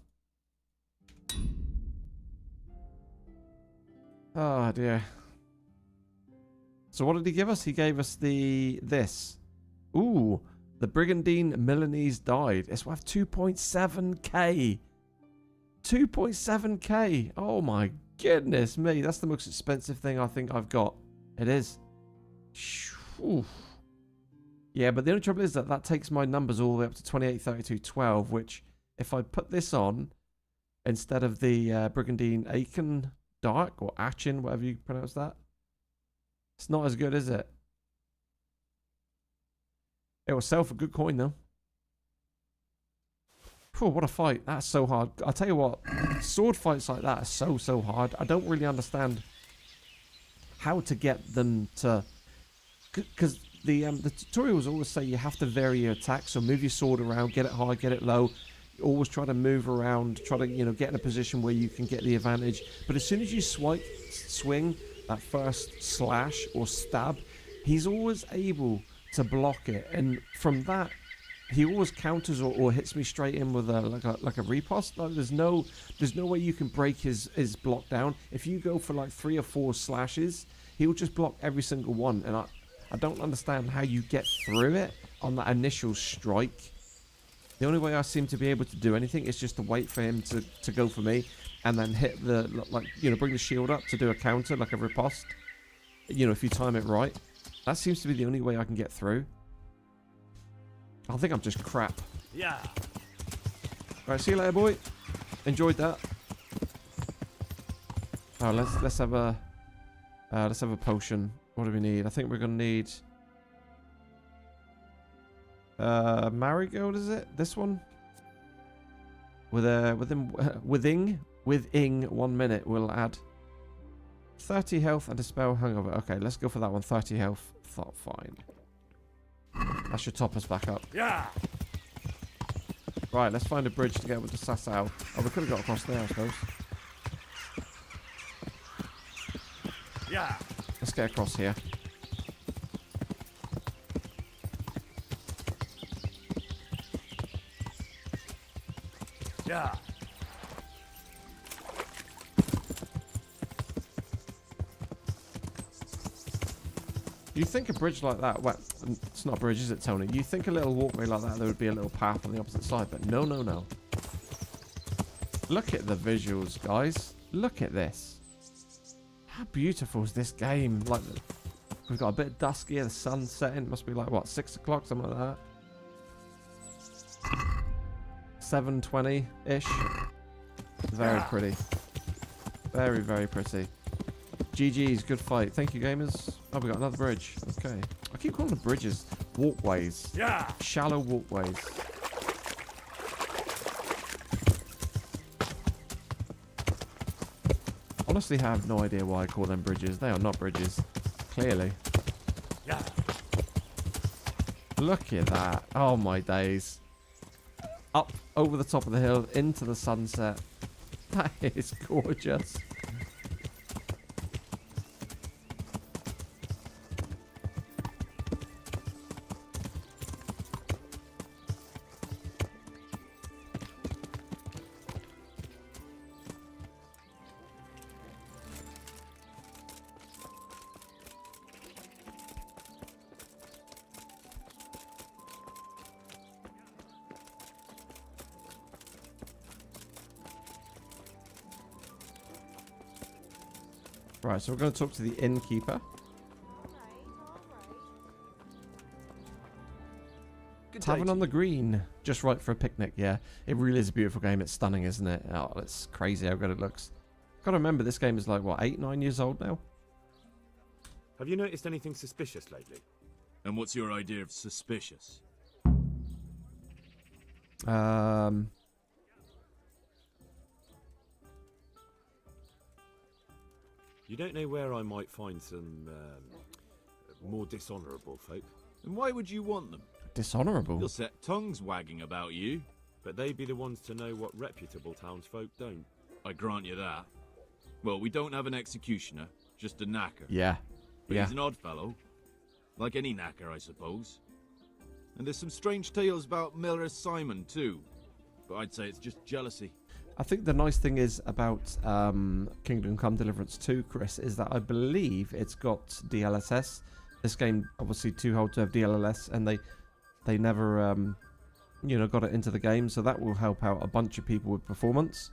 Oh dear. So what did he give us? He gave us this. Ooh. The Brigandine Milanese died. It's worth 2.7k. 2.7k. Oh my goodness me. That's the most expensive thing I think I've got. It is. Oof. Yeah, but the only trouble is that that takes my numbers all the way up to 28, 32, 12, which if I put this on instead of the Brigandine Aachen Dark or Aachen, whatever you pronounce that, it's not as good, is it? It will sell for good coin though. Phew, what a fight. That's so hard. I'll tell you what, sword fights like that are so hard. I don't really understand how to get them to... Because the tutorials always say you have to vary your attack, so move your sword around, get it high, get it low. You always try to move around, try to, you know, get in a position where you can get the advantage. But as soon as you swing that first slash or stab, he's always able to block it, and from that he always counters or hits me straight in with a like a riposte. Like there's no way you can break his block down. If you go for like 3 or 4 slashes, he'll just block every single one, and I don't understand how you get through it on that initial strike. The only way I seem to be able to do anything is just to wait for him to go for me, and then hit the, like, you know, bring the shield up to do a counter like a riposte, you know, if you time it right. That seems to be the only way I can get through. I think I'm just crap. Yeah. Alright, see you later, boy. Enjoyed that. Oh, let's have a potion. What do we need? I think we're gonna need marigold, is it? This one? Within 1 minute we'll add 30 health and dispel hangover. Okay, let's go for that one. 30 health. Thought fine. That should top us back up. Yeah. Right, let's find a bridge to get with the sass out. Oh, we could have got across there, I suppose. Yeah. Let's get across here. Yeah. You think a bridge like that, well, it's not a bridge, is it, Tony? You think a little walkway like that, there would be a little path on the opposite side, but no, no, no. Look at the visuals, guys. Look at this. How beautiful is this game? Like, we've got a bit dusky, the sun's setting. It must be like, what, 6 o'clock, something like that? 7:20-ish. Very pretty. Very, very pretty. GG's, good fight. Thank you, gamers. Oh, we got another bridge. Okay. I keep calling them bridges. Walkways. Yeah. Shallow walkways. Honestly, I have no idea why I call them bridges. They are not bridges. Clearly. Yeah. Look at that. Oh, my days. Up over the top of the hill into the sunset. That is gorgeous. Right, so we're going to talk to the innkeeper. Tavern on the Green. Just right for a picnic, yeah. It really is a beautiful game. It's stunning, isn't it? Oh, it's crazy how good it looks. Got to remember, this game is like, what, 8, 9 years old now? Have you noticed anything suspicious lately? And what's your idea of suspicious? You don't know where I might find some more dishonourable folk? And why would you want them? Dishonourable? You'll set tongues wagging about you. But they'd be the ones to know what reputable townsfolk don't. I grant you that. Well, we don't have an executioner, just a knacker. Yeah. But Yeah. he's an odd fellow. Like any knacker, I suppose. And there's some strange tales about Miller Simon, too. But I'd say it's just jealousy. I think the nice thing is about Kingdom Come Deliverance 2, Chris, is that I believe it's got DLSS. This game obviously too old to have DLSS, and they never you know, got it into the game, so that will help out a bunch of people with performance,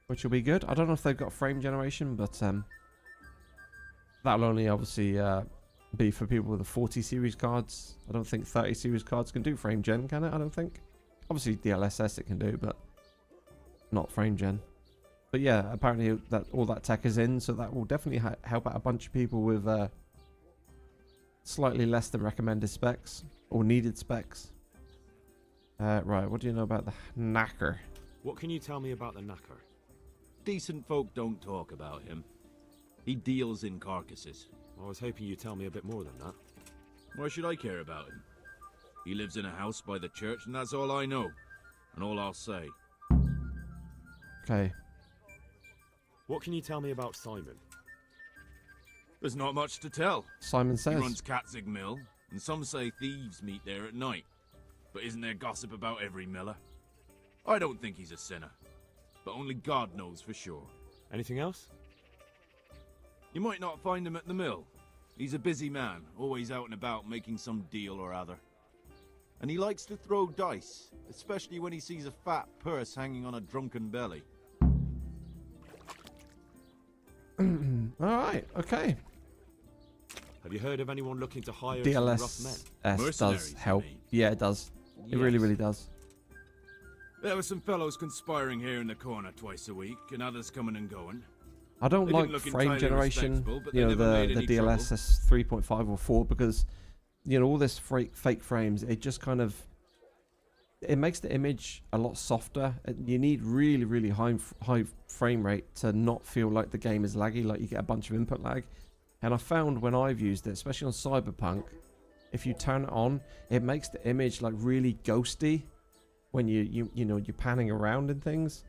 which will be good. I don't know if they've got frame generation, but that'll only obviously be for people with the 40 series cards. I don't think 30 series cards can do frame gen, can it? I don't think. Obviously DLSS it can do, but not frame gen. But yeah, apparently that all that tech is in, so that will definitely help out a bunch of people with slightly less than recommended specs or needed specs. Right, what do you know about the knacker? What can you tell me about the knacker? Decent folk don't talk about him. He deals in carcasses. I was hoping you'd tell me a bit more than that. Why should I care about him? He lives in a house by the church, and that's all I know. And all I'll say. Okay. What can you tell me about Simon? There's not much to tell. Simon says. He runs Katzig Mill, and some say thieves meet there at night. But isn't there gossip about every miller? I don't think he's a sinner. But only God knows for sure. Anything else? You might not find him at the mill. He's a busy man, always out and about making some deal or other. And he likes to throw dice, especially when he sees a fat purse hanging on a drunken belly. Alright, okay. Have you heard of anyone looking to hire some rough men? DLSS does help. you mean? Yeah, it does. It really, really does. There were some fellows conspiring here in the corner twice a week, and others coming and going. I don't They didn't like look frame entirely generation, respectable, but you they know, never made the any trouble. DLSS 3.5 or 4, because, you know, all this fake frames, it just kind of, it makes the image a lot softer. You need really, really high frame rate to not feel like the game is laggy, like you get a bunch of input lag. And I found when I've used it, especially on Cyberpunk, if you turn it on, it makes the image like really ghosty when you know, you're panning around and things.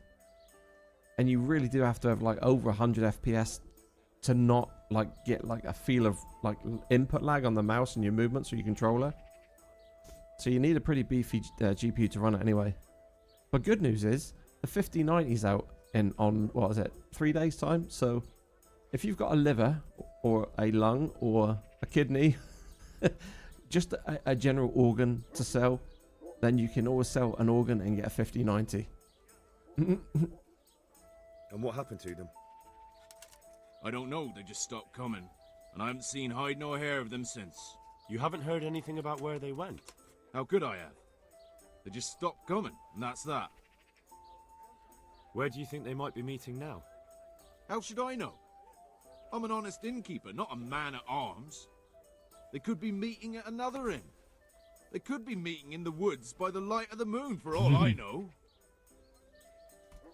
And you really do have to have like over 100 FPS to not like get like a feel of like input lag on the mouse and your movements or your controller. So you need a pretty beefy GPU to run it anyway. But good news is the 5090's out on what is it, 3 days time. So if you've got a liver or a lung or a kidney, just a general organ to sell, then you can always sell an organ and get a 5090. And what happened to them? I don't know, they just stopped coming. And I haven't seen hide nor hair of them since. You haven't heard anything about where they went? How could I have? They just stopped coming, and that's that. Where do you think they might be meeting now? How should I know? I'm an honest innkeeper, not a man at arms. They could be meeting at another inn. They could be meeting in the woods by the light of the moon, for all I know.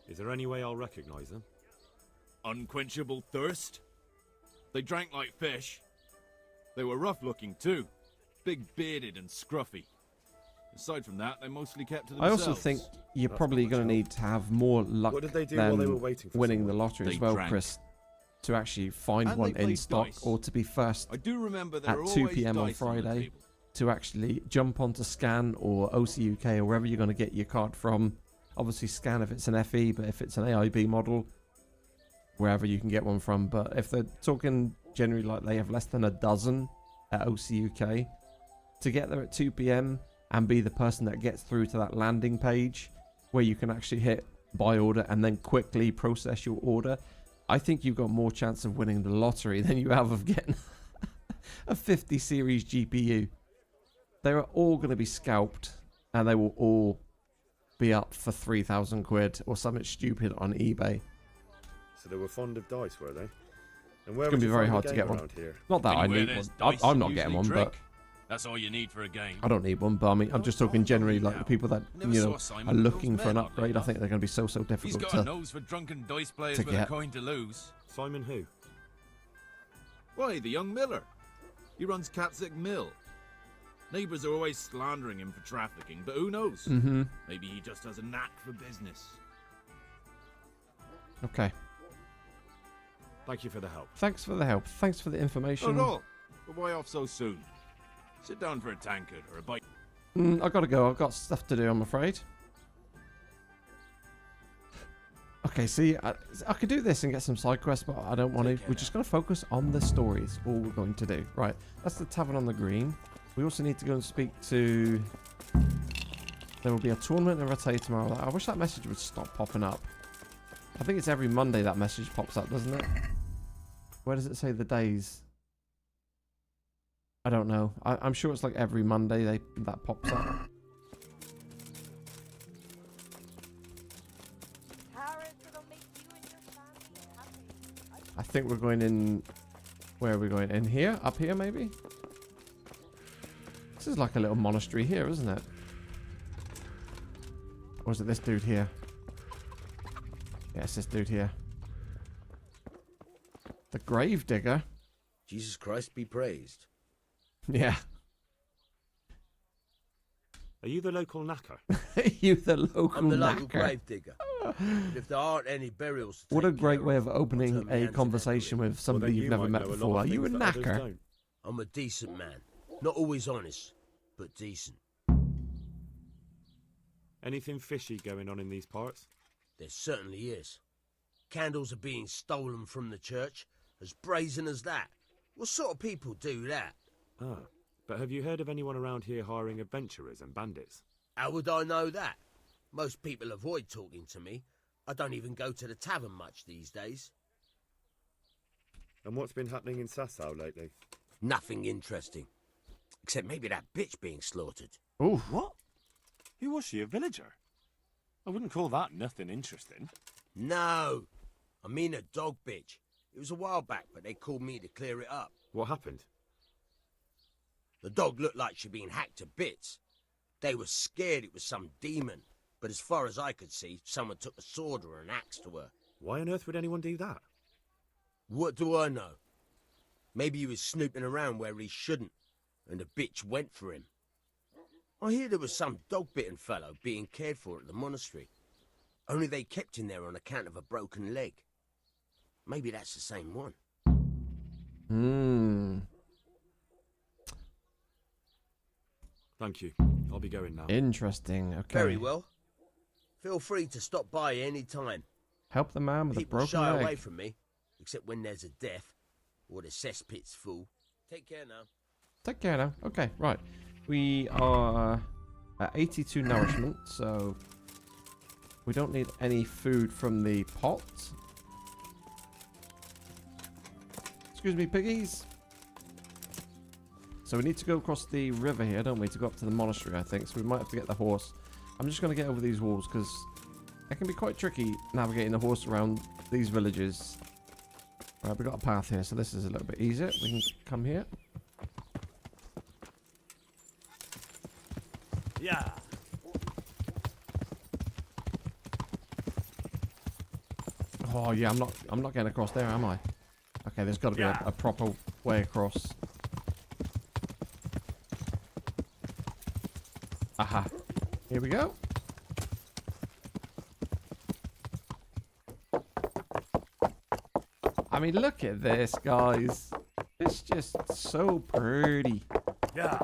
Is there any way I'll recognize them? Unquenchable thirst? They drank like fish. They were rough looking too. Big bearded and scruffy. Aside from that, they mostly kept to I themselves. also think you're That's probably not going to much need to have more luck What did they do while they were than waiting for winning the someone? lottery as They well, drank. Chris, to actually find And one they in played stock dice. or to be first I do remember there at were 2 always p.m. on dice the Friday table. to actually jump onto Scan or OCUK or wherever you're going to get your card from. Obviously Scan if it's an FE, but if it's an AIB model, wherever you can get one from. But if they're talking generally like they have less than a dozen at OCUK, to get there at 2 p.m. and be the person that gets through to that landing page where you can actually hit buy order and then quickly process your order, I think you've got more chance of winning the lottery than you have of getting a 50 series GPU. They're all going to be scalped and they will all be up for 3,000 quid or something stupid on eBay. So they were fond of dice, were they? And where It's going to be would you very find a hard to game get one. around here? Not that I Anywhere need there's one. dice, I'm you not getting one, usually but drink. That's all you need for a game. I don't need one. But I mean, I'm just talking generally like the people that, Never you know, saw Simon are with looking those for an men, upgrade. I think they're going to be so He's difficult got a to... nose for drunken dice players to with a get. coin to lose. Simon who? Why, the young miller. He runs Catzick Mill. Neighbours are always slandering him for trafficking, but who knows? Mm-hmm. Maybe he just has a knack for business. Okay. Thank you for the help. Thanks for the help. Thanks for the information. Not at all. But why off so soon? Sit down for a tankard or a bite. I gotta go. I've got stuff to do, I'm afraid. Okay, see, I could do this and get some side quests, but I don't want to. We're just going to focus on the stories. All we're going to do. Right, that's the Tavern on the Green. We also need to go and speak to... There will be a tournament in Rattay tomorrow. I wish that message would stop popping up. I think it's every Monday that message pops up, doesn't it? Where does it say the days? I don't know. I'm sure it's like every Monday that pops up. Carrots, it'll make you and your family happy. I think we're going in... Where are we going? In here? Up here, maybe? This is like a little monastery here, isn't it? Or is it this dude here? Yeah, it's this dude here. The Grave Digger. Jesus Christ be praised. Yeah. Are you the local knacker? You the local I'm the local knacker. grave digger. And if there aren't any burials to What a take great care way of, of I'll opening turn my a hands to conversation that with somebody Well, then you've you never might met know a lot before. of Are you a things that others knacker? don't. I'm a decent man. Not always honest, but decent. Anything fishy going on in these parts? There certainly is. Candles are being stolen from the church, as brazen as that. What sort of people do that? Ah, but have you heard of anyone around here hiring adventurers and bandits? How would I know that? Most people avoid talking to me. I don't even go to the tavern much these days. And what's been happening in Sasau lately? Nothing interesting. Except maybe that bitch being slaughtered. Ooh. What? Who was she, a villager? I wouldn't call that nothing interesting. No, I mean a dog bitch. It was a while back, but they called me to clear it up. What happened? The dog looked like she'd been hacked to bits. They were scared it was some demon, but as far as I could see, someone took a sword or an axe to her. Why on earth would anyone do that? What do I know? Maybe he was snooping around where he shouldn't, and the bitch went for him. I hear there was some dog-bitten fellow being cared for at the monastery. Only they kept him there on account of a broken leg. Maybe that's the same one. Thank you. I'll be going now. Interesting. Okay. Very well. Feel free to stop by any time. Help the man with a People broken shy leg. away from me, except when there's a death or the cesspit's full. Take care now. Take care now. Okay, right. We are at 82 nourishment, so we don't need any food from the pot. Excuse me, piggies. So we need to go across the river here, don't we, to go up to the monastery, I think. So we might have to get the horse. I'm just going to get over these walls because it can be quite tricky navigating the horse around these villages. Right, we've got a path here, so this is a little bit easier. We can come here. Yeah. Oh yeah, I'm not getting across there, am I? Okay, there's got to be a proper way across. Aha. Here we go. I mean, look at this, guys. It's just so pretty. Yeah.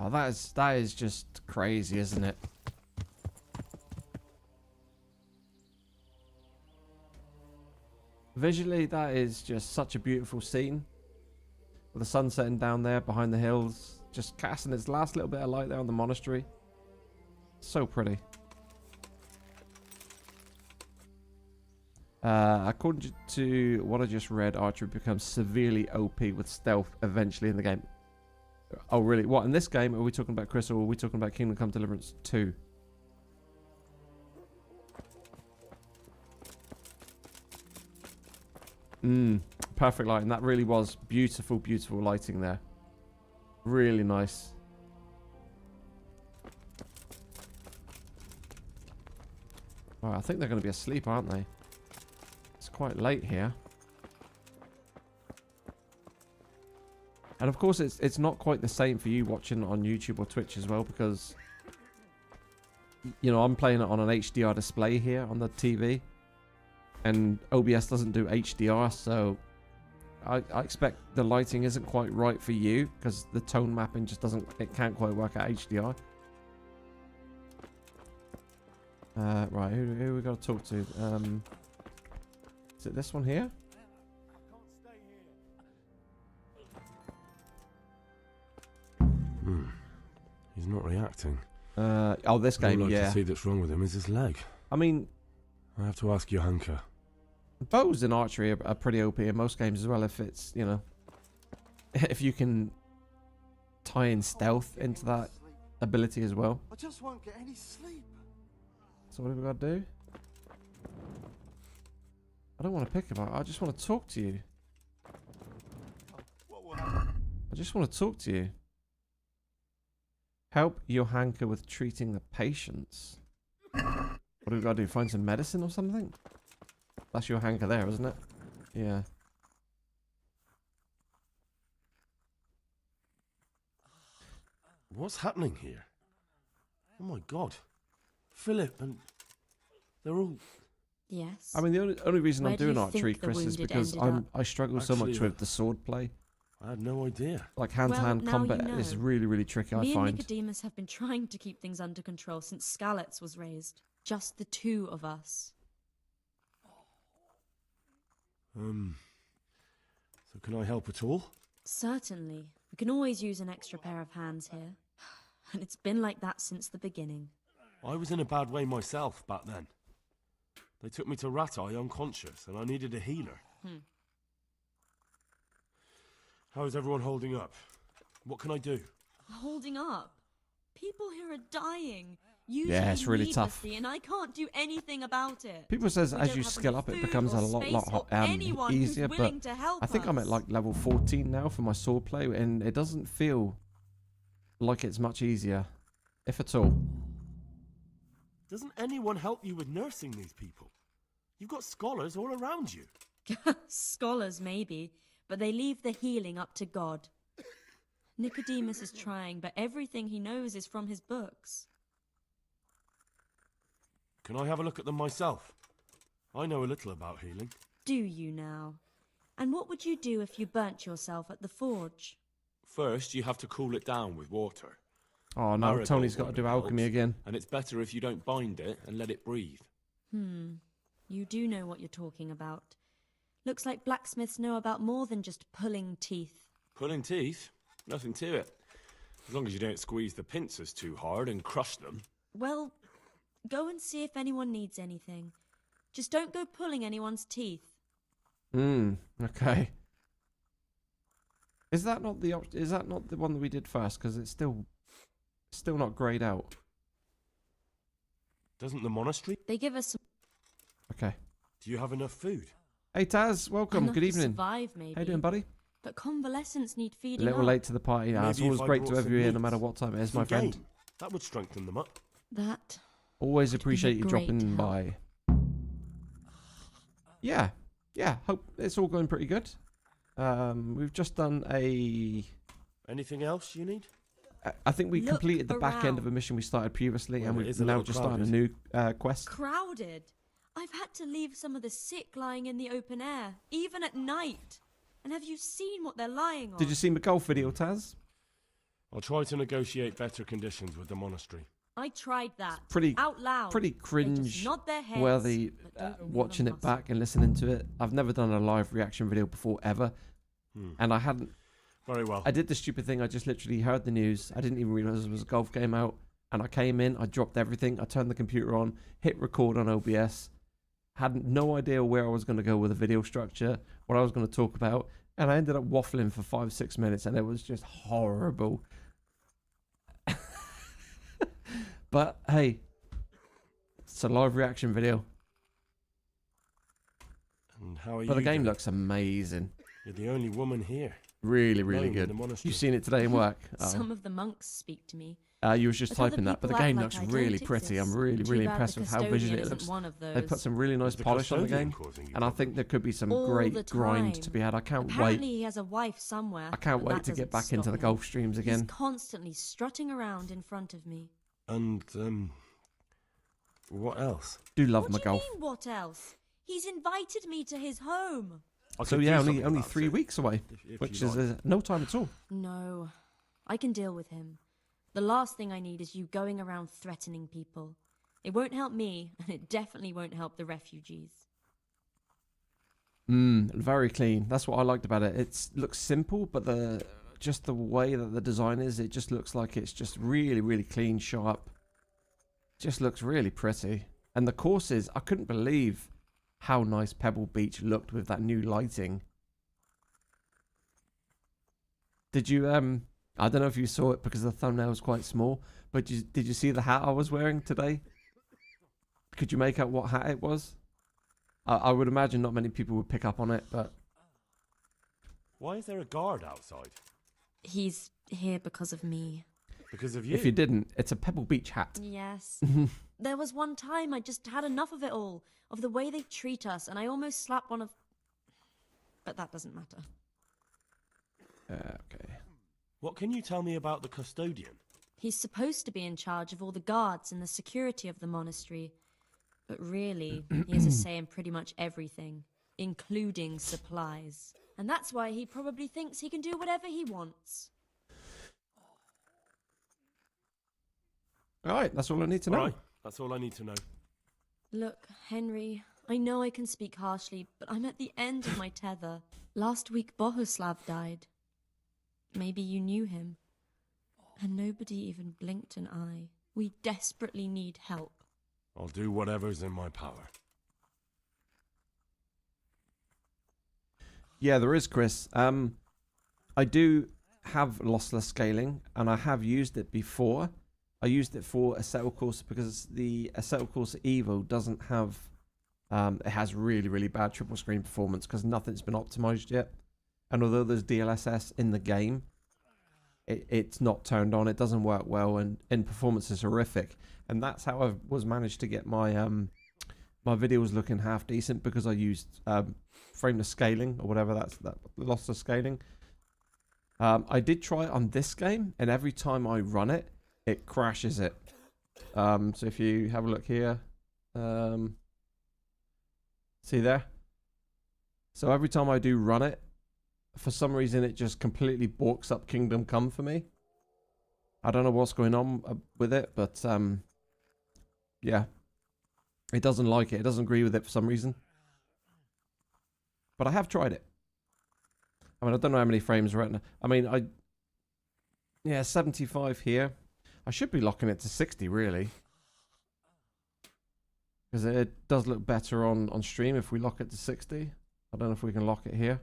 Oh, that is just crazy, isn't it? Visually, that is just such a beautiful scene. With the sun setting down there behind the hills, just casting its last little bit of light there on the monastery. So pretty. According to what I just read, archery becomes severely OP with stealth eventually in the game. Oh, really? What, in this game? Are we talking about Chris, or are we talking about Kingdom Come Deliverance 2? Perfect lighting. That really was beautiful, beautiful lighting there. Really nice. Oh, I think they're going to be asleep, aren't they? It's quite late here. And of course, it's not quite the same for you watching on YouTube or Twitch as well, because, you know, I'm playing it on an HDR display here on the TV, and OBS doesn't do HDR, so I expect the lighting isn't quite right for you, because the tone mapping just it can't quite work at HDR. Right, who we got to talk to? Is it this one here? He's not reacting. Oh, this game, All I yeah. can see that's wrong with him is his leg. I mean, I have to ask your hunker. bows in archery are pretty OP in most games as well, if it's, you know, if you can tie in stealth into that ability as well. I just won't get any sleep. So what have we got to do? I don't want to pick about it. I just want to talk to you. I just want to talk to you. Help your hanker with treating the patients. What do we got to do? Find some medicine or something? That's your hanker there, isn't it? Yeah. What's happening here? Oh my god. Philip and... they're all... Yes. I mean, the only reason I'm Where do doing you archery, think the Chris, is wounded because ended I struggle so much Actually, with the sword play. I had no idea. Like hand-to-hand now combat you is know. really, really tricky, I Me and find. Nicodemus have been trying to keep things under control since Skalitz was raised. Just the two of us. So can I help at all? Certainly. We can always use an extra pair of hands here. And it's been like that since the beginning. I was in a bad way myself back then. They took me to Ratai unconscious, and I needed a healer. How is everyone holding up? What can I do? Holding up? People here are dying. Yeah, it's really tough. And I can't do anything about it. People says We as don't you have skill any up, it food becomes or a lot space or anyone who's easier. But willing to help I think I'm at us. like level 14 now for my sword play, and it doesn't feel like it's much easier, if at all. Doesn't anyone help you with nursing these people? You've got scholars all around you. Scholars, maybe, but they leave the healing up to God. Nicodemus is trying, but everything he knows is from his books. Can I have a look at them myself? I know a little about healing. Do you now? And what would you do if you burnt yourself at the forge? First, you have to cool it down with water. Oh no, Marigold Tony's got to water do alchemy helps, again. And it's better if you don't bind it and let it breathe. You do know what you're talking about. Looks like blacksmiths know about more than just pulling teeth. Pulling teeth? Nothing to it. As long as you don't squeeze the pincers too hard and crush them. Well, go and see if anyone needs anything. Just don't go pulling anyone's teeth. Okay. Is that not the is that not the one that we did first? Because it's still not grayed out. Doesn't the monastery? They give us some Okay. Do you have enough food? Hey Taz, welcome. enough Good to evening. survive, maybe. How you doing, buddy? But convalescents need A feeding little up. late to the party. Yeah, it's Maybe always if I great to brought have some you here, no meat, matter what time it is, some my friend. game. That would strengthen them up. That Always would be appreciate a you great dropping help. by. Yeah, yeah. Hope it's all going pretty good. We've just done a. Anything else you need? I think we Look completed the back end of a around. mission we started previously, Well, and it we've is a now little just started a crowded. new quest. crowded. I've had to leave some of the sick lying in the open air, even at night. And have you seen what they're lying on? Did you see my golf video, Taz? I'll try to negotiate better conditions with the monastery. I tried that. Pretty out loud. Pretty They just cringe nod their heads, worthy but don't move watching a it muscle. back and listening to it. I've never done a live reaction video before ever, and I hadn't. Very well. I did the stupid thing. I just literally heard the news. I didn't even realize there was a golf game out, and I came in. I dropped everything. I turned the computer on, hit record on OBS. Had no idea where I was going to go with the video structure, what I was going to talk about, and I ended up waffling for 5-6 minutes, and it was just horrible. But hey, it's a live reaction video. And how are But the you game doing? looks amazing. You're the only woman here. Really, really Alone in good. the monastery. You've seen it today in work. Some of the monks speak to me. You was just But other typing that, but the people act game like looks I don't really pretty. I'm exist. really, Too really bad impressed the with how visually it custodian looks. isn't one of They put those. some really nice Is the polish on the custodian game, causing you and I trouble? think there could be some All the great grind to time. be had. I can't Apparently wait. he has a wife somewhere. I can't but wait that to get doesn't back into stop the him. golf streams He's again. constantly strutting around in front of me. And, what else? Do love What my do you golf. mean, what else? He's invited me to his home. I So could yeah, do only something about 3 it, weeks away, if which you is like. no time at all. No, I can deal with him. The last thing I need is you going around threatening people. It won't help me, and it definitely won't help the refugees. Very clean. That's what I liked about it. It looks simple, but just the way that the design is, it just looks like it's just really, really clean, sharp. Just looks really pretty. And the courses, I couldn't believe how nice Pebble Beach looked with that new lighting. Did you I don't know if you saw it because the thumbnail was quite small, but did you see the hat I was wearing today? Could you make out what hat it was? I would imagine not many people would pick up on it, but Why is there a guard outside? He's here because of me. Because of you. if you didn't, it's a Pebble Beach hat. Yes. There was one time I just had enough of it all, of the way they treat us, and I almost slapped one of... But that doesn't matter. Okay. What can you tell me about the custodian? He's supposed to be in charge of all the guards and the security of the monastery. But really, he has a say in pretty much everything, including supplies. And that's why he probably thinks he can do whatever he wants. All right, that's all I need to know. All right, that's all I need to know. Look, Henry, I know I can speak harshly, but I'm at the end of my tether. Last week, Bohuslav died. Maybe you knew him. And nobody even blinked an eye. We desperately need help. I'll do whatever's in my power. Yeah, there is, Chris. I do have lossless scaling, and I have used it before. I used it for Acetyl Corsa because the Acetyl Corsa Evo doesn't have... it has really, really bad triple screen performance because nothing's been optimized yet. And although there's DLSS in the game, it's not turned on. It doesn't work well, and performance is horrific. And that's how I was managed to get my my videos looking half decent, because I used frameless scaling, or whatever that lossless scaling. I did try it on this game, and every time I run it, it crashes it. So if you have a look here, see there? So every time I do run it, for some reason it just completely balks up Kingdom Come for me. I don't know what's going on with it, but yeah. It doesn't like it. It doesn't agree with it for some reason. But I have tried it. I mean, I don't know how many frames right now. I mean, yeah, 75 here. I should be locking it to 60, really. Because it does look better on stream if we lock it to 60. I don't know if we can lock it here.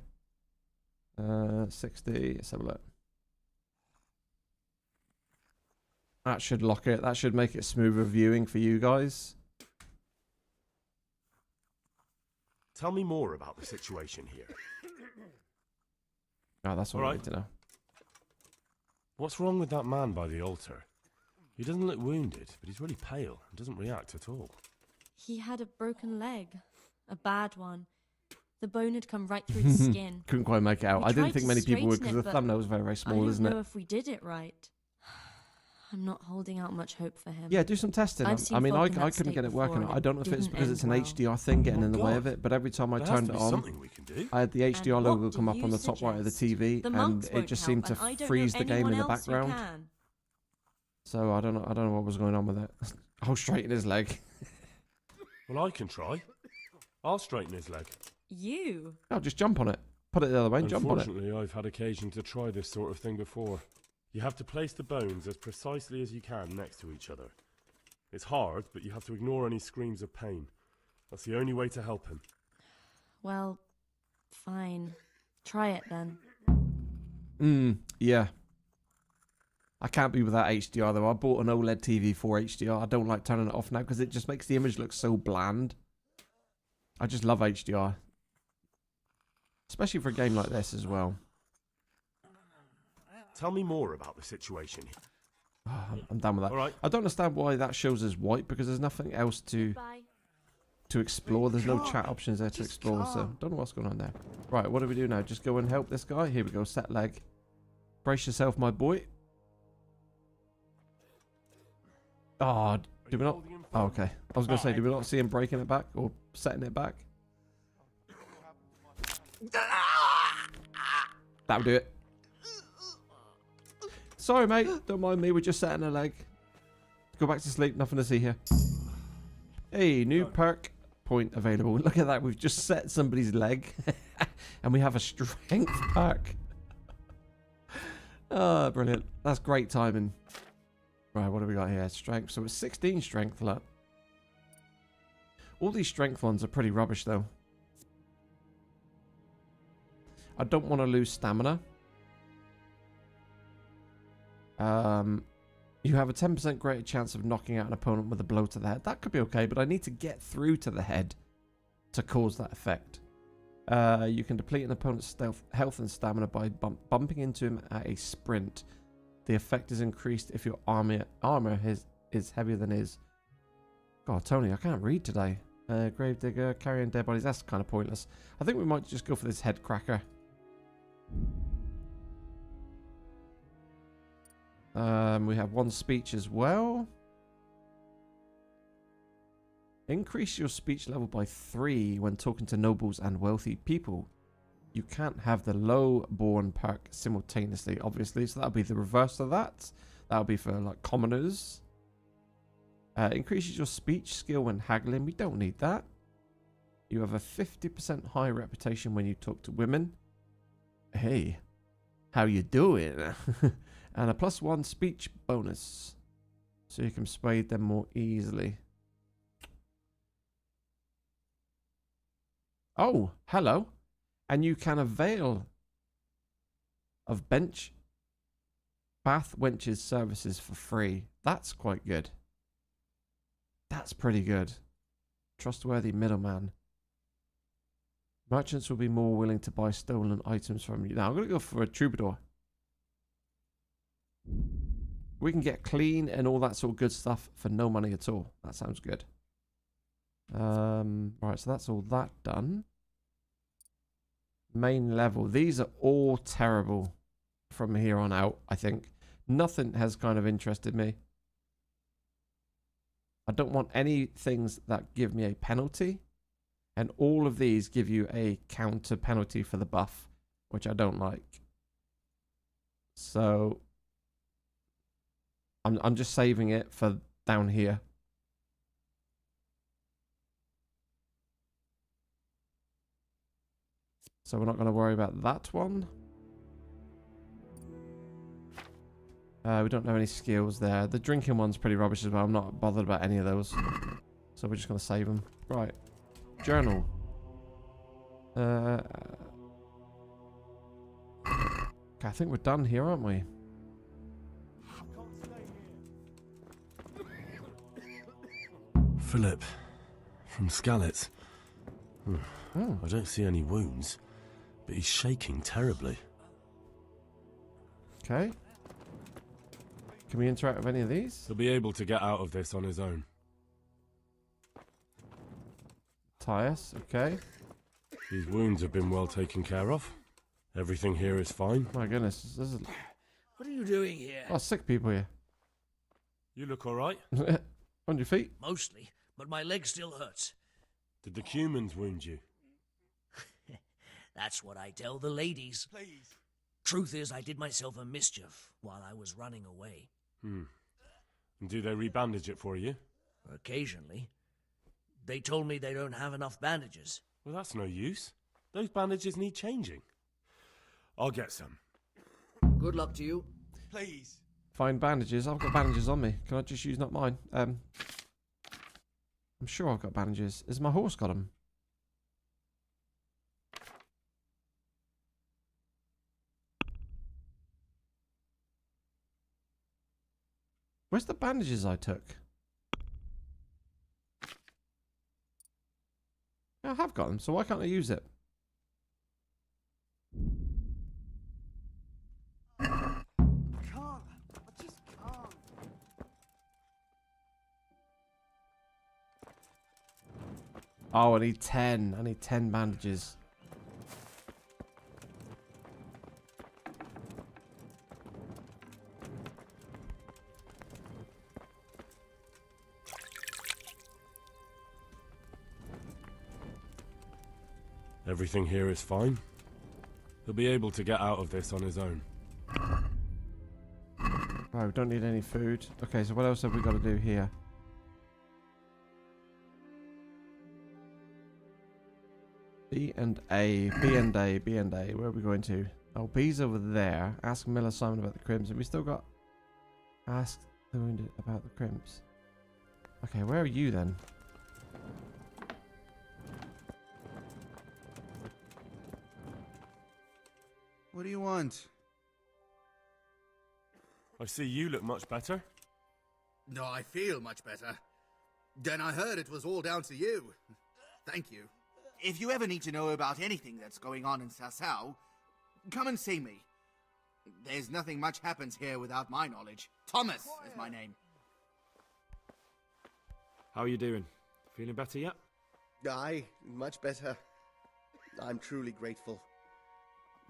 60. Let's have a look. That should lock it. That should make it smoother viewing for you guys. Tell me more about the situation here. Oh, that's all I need to know. What's wrong with that man by the altar? He doesn't look wounded, but he's really pale and doesn't react at all. He had a broken leg. A bad one. The bone had come right through his skin. Couldn't quite make it out. We I didn't tried think to many people would straighten because the it, thumbnail was very, very small, I don't isn't it? know if we did it right. I'm not holding out much hope for him. Yeah, do some testing. I mean, I couldn't get it working. I don't know if it's because it's an HDR thing getting in the way of it, but every time I turned it on, I had the HDR logo come up on the top right of the TV, and it just seemed to freeze the game in the background. So I don't know what was going on with it. I'll straighten his leg. Well, I can try. I'll straighten his leg. You? I'll just jump on it. Put it the other way and jump on it. Unfortunately, I've had occasion to try this sort of thing before. You have to place the bones as precisely as you can next to each other. It's hard, but you have to ignore any screams of pain. That's the only way to help him. Well, fine. Try it then. Yeah. I can't be without HDR though. I bought an OLED TV for HDR. I don't like turning it off now because it just makes the image look so bland. I just love HDR. Especially for a game like this as well. Tell me more about the situation. Oh, I'm done with that. All right. I don't understand why that shows as white because there's nothing else to explore. There's no chat options there to explore, so don't know what's going on there. Right, what do we do now? Just go and help this guy? Here we go, set leg. Brace yourself, my boy. Oh, do we not? Oh, okay. I was going to say, do we not see him breaking it back or setting it back? That'll do it. Sorry, mate. Don't mind me. We're just setting a leg. Go back to sleep. Nothing to see here. Hey, new perk point available. Look at that. We've just set somebody's leg. And we have a strength perk. Oh, brilliant. That's great timing. Right, what do we got here? Strength. So it's 16 strength. Look. All these strength ones are pretty rubbish, though. I don't want to lose stamina. You have a 10% greater chance of knocking out an opponent with a blow to the head. That could be okay, but I need to get through to the head to cause that effect. You can deplete an opponent's health and stamina by bumping into him at a sprint. The effect is increased if your armor is heavier than his. God, Tony, I can't read today. Gravedigger, carrying dead bodies. That's kind of pointless. I think we might just go for this head cracker. We have one speech as well. Increase your speech level by 3 when talking to nobles and wealthy people. You can't have the low-born perk simultaneously, obviously, so that'll be the reverse of that. That'll be for, like, commoners. Increases your speech skill when haggling. We don't need that. You have a 50% higher reputation when you talk to women. Hey, how you doing? And a +1 speech bonus. So you can persuade them more easily. Oh, hello. And you can avail of bath wenches services for free. That's quite good. That's pretty good. Trustworthy middleman. Merchants will be more willing to buy stolen items from you. Now I'm going to go for a troubadour. We can get clean and all that sort of good stuff for no money at all. That sounds good. Right, so that's all that done. Main level. These are all terrible from here on out, I think. Nothing has kind of interested me. I don't want any things that give me a penalty. And all of these give you a counter penalty for the buff, which I don't like. So I'm just saving it for down here. So we're not going to worry about that one. We don't have any skills there. The drinking one's pretty rubbish as well. I'm not bothered about any of those. So we're just going to save them. Right. Journal. Okay, I think we're done here, aren't we? Philip, from Skalitz. I don't see any wounds, but he's shaking terribly. Okay. Can we interact with any of these? He'll be able to get out of this on his own. Tyus, okay. These wounds have been well taken care of. Everything here is fine. My goodness, this is What are you doing here? a lot of sick people here. You look alright? On your feet? Mostly, but my leg still hurts. Did the humans wound you? That's what I tell the ladies. Please. Truth is, I did myself a mischief while I was running away. And do they rebandage it for you? Occasionally. They told me they don't have enough bandages. Well, that's no use. Those bandages need changing. I'll get some. Good luck to you. Please. Find bandages. I've got bandages on me. Can I just use not mine? I'm sure I've got bandages. Has my horse got them? Where's the bandages I took? Yeah, I have got them, so why can't I use it? Oh, I need 10. I need 10 bandages. Everything here is fine. He'll be able to get out of this on his own. Right, we don't need any food. Okay, so what else have we got to do here? B and A, B and A, B and A. Where are we going to? Oh, B's over there. Ask Miller Simon about the crimps. Have we still got... Ask the wounded about the crimps. Okay, where are you then? What do you want? I see you look much better. No, I feel much better. Then I heard it was all down to you. Thank you. If you ever need to know about anything that's going on in Sasau, come and see me. There's nothing much happens here without my knowledge. Thomas is my name. How are you doing? Feeling better yet? Aye, much better. I'm truly grateful.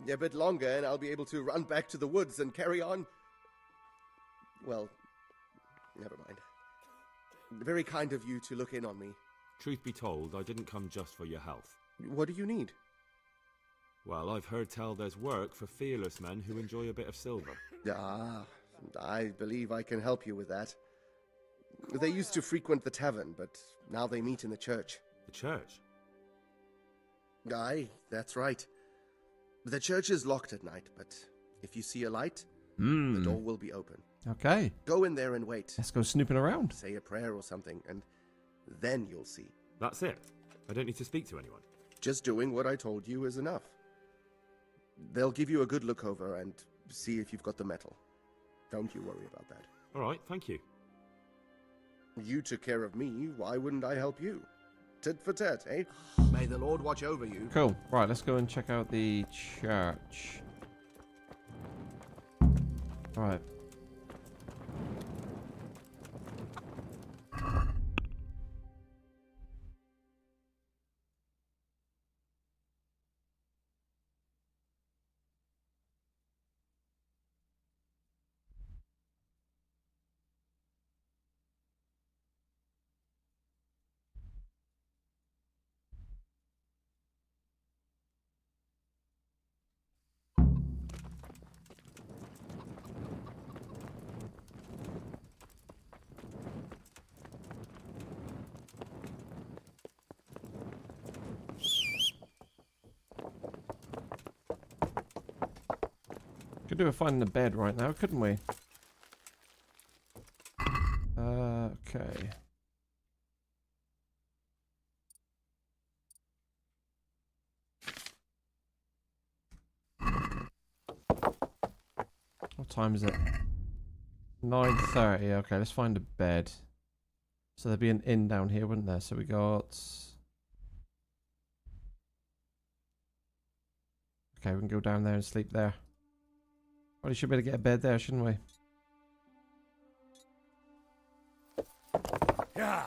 A bit longer and I'll be able to run back to the woods and carry on. Well, never mind. Very kind of you to look in on me. Truth be told, I didn't come just for your health. What do you need? Well, I've heard tell there's work for fearless men who enjoy a bit of silver. Ah, I believe I can help you with that. They used to frequent the tavern, but now they meet in the church. The church? Aye, that's right. The church is locked at night, but if you see a light, the door will be open. Okay. Go in there and wait. Let's go snooping around. Say a prayer or something, and then you'll see. That's it? I don't need to speak to anyone? Just doing what I told you is enough. They'll give you a good look over and see if you've got the metal. Don't you worry about that. All right, thank you. You took care of me, why wouldn't I help you? Tit for tat, eh? May the Lord watch over you. Cool. Right, let's go and check out the church. Alright. Could do with finding a bed right now, couldn't we? Okay. What time is it? 9:30. Okay, let's find a bed. So there'd be an inn down here, wouldn't there? So we got... Okay, we can go down there and sleep there. Well, you should be able to get a bed there, shouldn't we? Yeah.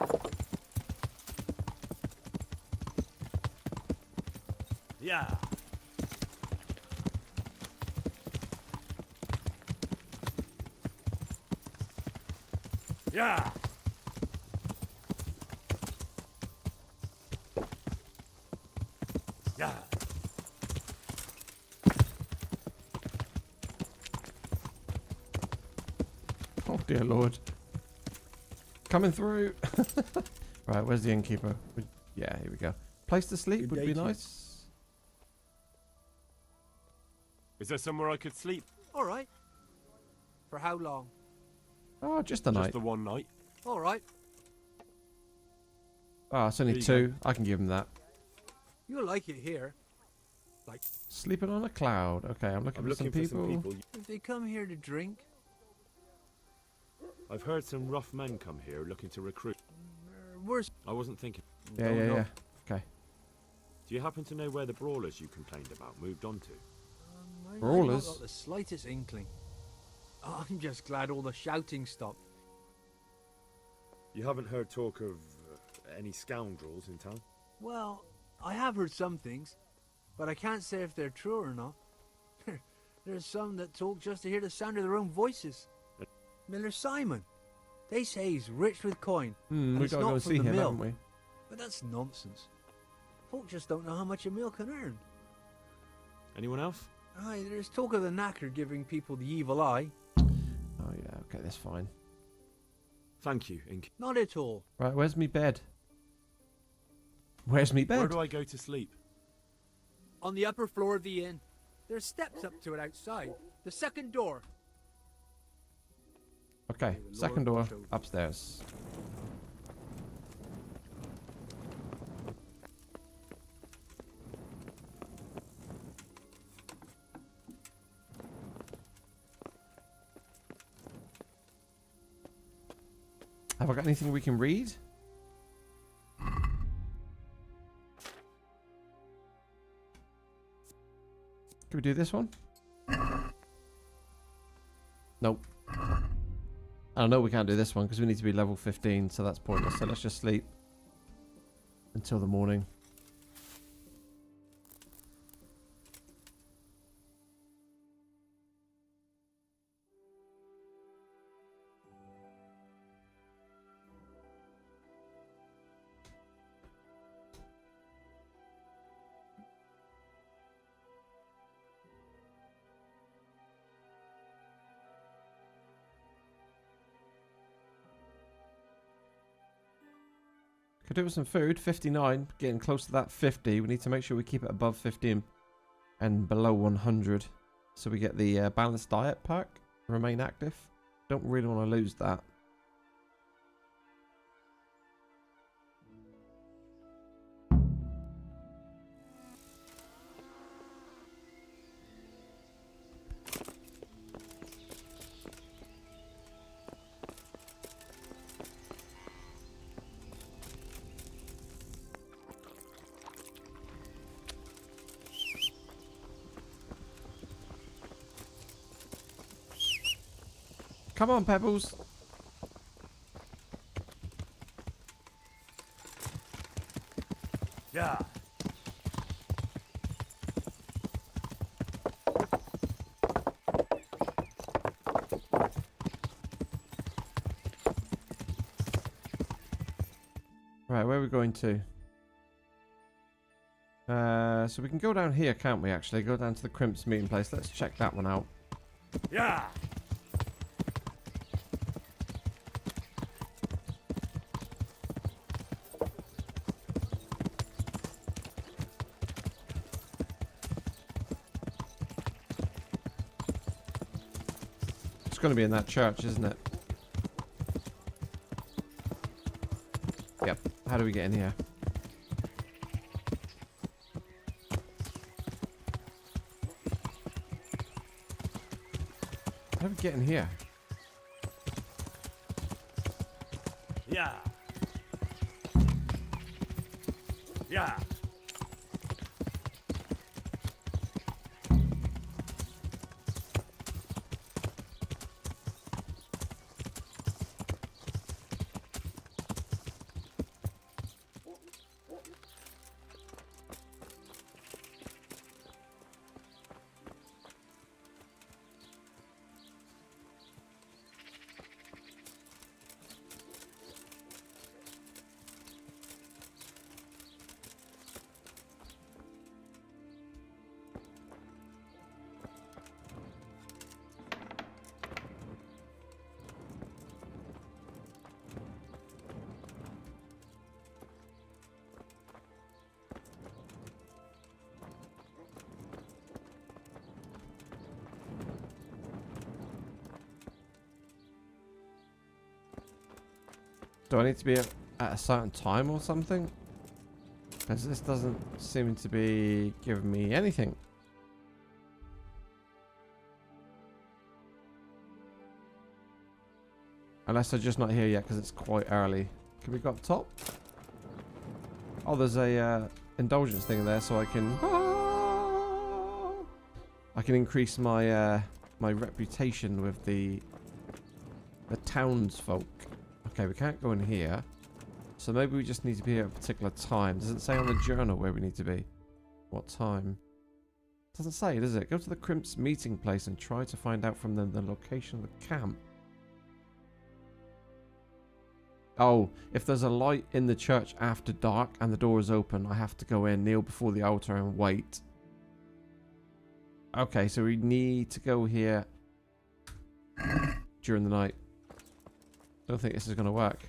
Yeah. Yeah. Yeah. Oh dear lord. Coming through. Right, where's the innkeeper? Yeah, here we go. Place to sleep Good would day be to you. nice. Is there somewhere I could sleep? All right. For how long? Oh, just a night. Just the one night. All right. Oh, it's only There you 2. I can give him that. You'll like it here. Like, Sleeping on a cloud. Okay, I'm looking, for, some people. if they come here to drink, I've heard some rough men come here looking to recruit. worse. I wasn't thinking. Yeah, Don't yeah, know. yeah. Okay. Do you happen to know where the brawlers you complained about moved on to? I've Brawlers? not got the slightest inkling. I'm just glad all the shouting stopped. You haven't heard talk of any scoundrels in town? Well, I have heard some things, but I can't say if they're true or not. There's some that talk just to hear the sound of their own voices. Miller Simon. They say he's rich with coin, and We it's gotta not go and from see the him, mill. haven't we? But that's nonsense. Folk just don't know how much a mill can earn. Anyone else? Aye, there's talk of the knacker giving people the evil eye. Oh yeah, okay, that's fine. Thank you, Ink. Not at all. Right, where's me bed? Where's me bed? Where do I go to sleep? On the upper floor of the inn. There's steps up to it outside. The second door. Okay, second door upstairs. Have I got anything we can read? Can we do this one? Nope. I know we can't do this one because we need to be level 15, so that's pointless. So let's just sleep until the morning. Could do with some food. 59, getting close to that 50. We need to make sure we keep it above 50 and below 100, so we get the balanced diet pack. Remain active. Don't really want to lose that. Come on, Pebbles. Yeah. Right, where are we going to? So we can go down here, can't we, actually? Go down to the Crimps meeting place. Let's check that one out. Yeah. It's going to be in that church, isn't it? Yep. How do we get in here? How do we get in here? Yeah. Yeah. Do I need to be at a certain time or something? Because this doesn't seem to be giving me anything. Unless they're just not here yet because it's quite early. Can we go up top? Oh, there's a indulgence thing there, so I can increase my my reputation with the townsfolk. Okay, we can't go in here. So maybe we just need to be at a particular time. Does it say on the journal where we need to be? What time? Doesn't say, does it? Go to the Crimp's meeting place and try to find out from them the location of the camp. Oh, if there's a light in the church after dark and the door is open, I have to go in, kneel before the altar and wait. Okay, so we need to go here during the night. Don't think this is going to work.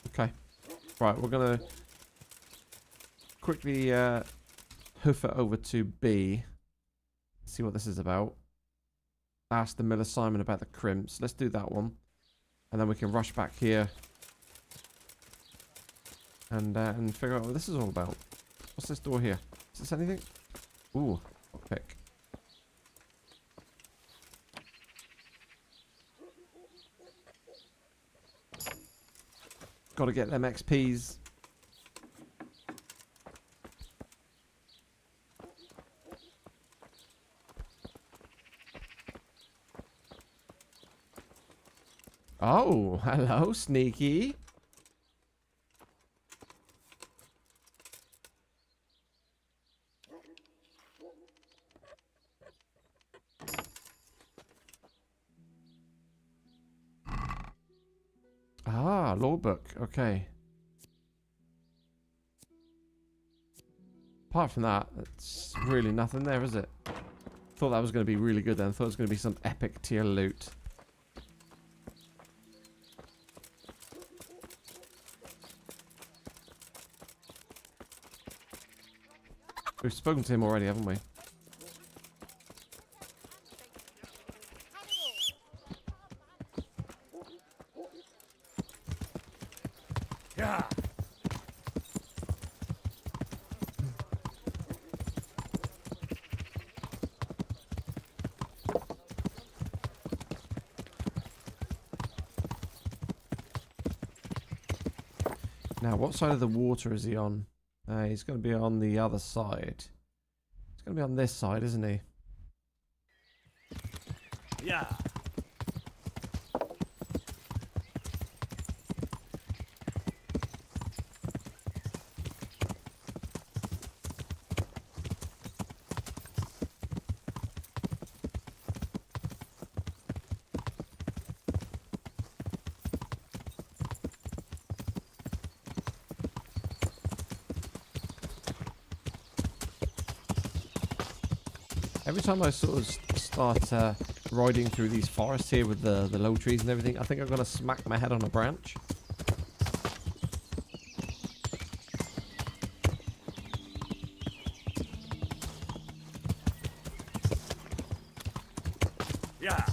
Okay. Right, we're going to quickly hoof it over to B. See what this is about. Ask the Miller Simon about the crimps. Let's do that one. And then we can rush back here. And figure out what this is all about. What's this door here? Is this anything? Ooh, lockpick. Gotta get them XPs. Oh, hello, sneaky. Ah, law book. Okay. Apart from that, it's really nothing there, is it? Thought that was going to be really good then. Thought it was going to be some epic tier loot. We've spoken to him already, haven't we? Yeah. Now, what side of the water is he on? He's going to be on the other side. He's going to be on this side, isn't he? Yeah. Every time I sort of start riding through these forests here with the low trees and everything, I think I'm going to smack my head on a branch. Yeah.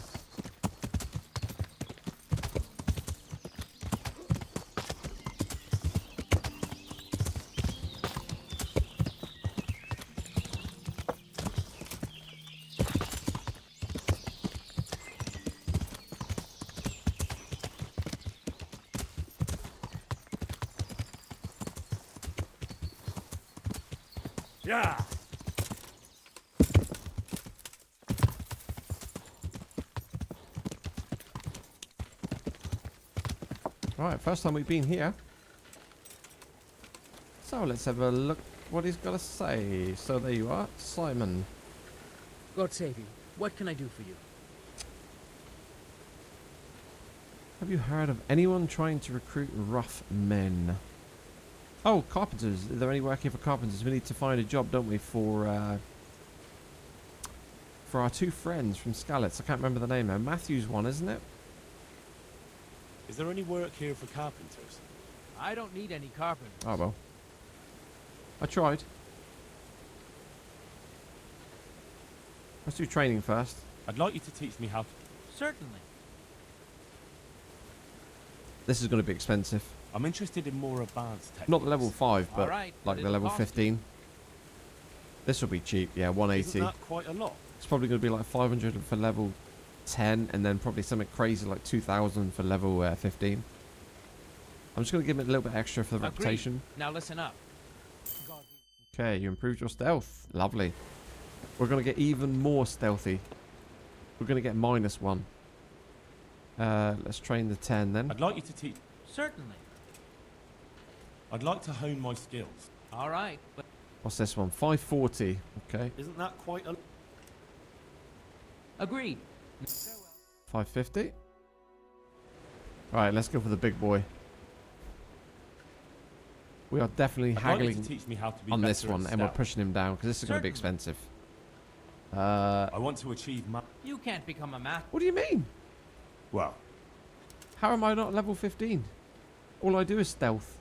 Yeah. Right, first time we've been here. So let's have a look what he's got to say. So there you are, Simon. God save you. What can I do for you? Have you heard of anyone trying to recruit rough men? Oh, carpenters. Is there any work here for carpenters? We need to find a job, don't we, for our two friends from Skalitz. I can't remember the name now. Matthew's one, isn't it? Is there any work here for carpenters? I don't need any carpenters. Oh, well. I tried. Let's do training first. I'd like you to teach me how to... Certainly. This is going to be expensive. I'm interested in more advanced techniques. Not level 5, but right, like but the it'll level cost 15. This will be cheap, yeah, 180. Isn't that quite a lot? It's probably going to be like 500 for level 10, and then probably something crazy like 2,000 for level 15. I'm just going to give it a little bit extra for the Agreed. reputation. Now listen up. Okay, you improved your stealth. Lovely. We're going to get even more stealthy. We're going to get -1. Let's train the 10 then. I'd like you to teach... Certainly. I'd like to hone my skills. All right, but What's this one? 540. Okay. Isn't that quite a... agreed. 550. Alright, let's go for the big boy. We are definitely I'd like you haggling to teach me how to be on this better at one, and we're stealth. pushing him down because this is going to be Certainly. expensive. I want to achieve my... You can't become a math. What do you mean? Well, How am I not level 15? All I do is stealth.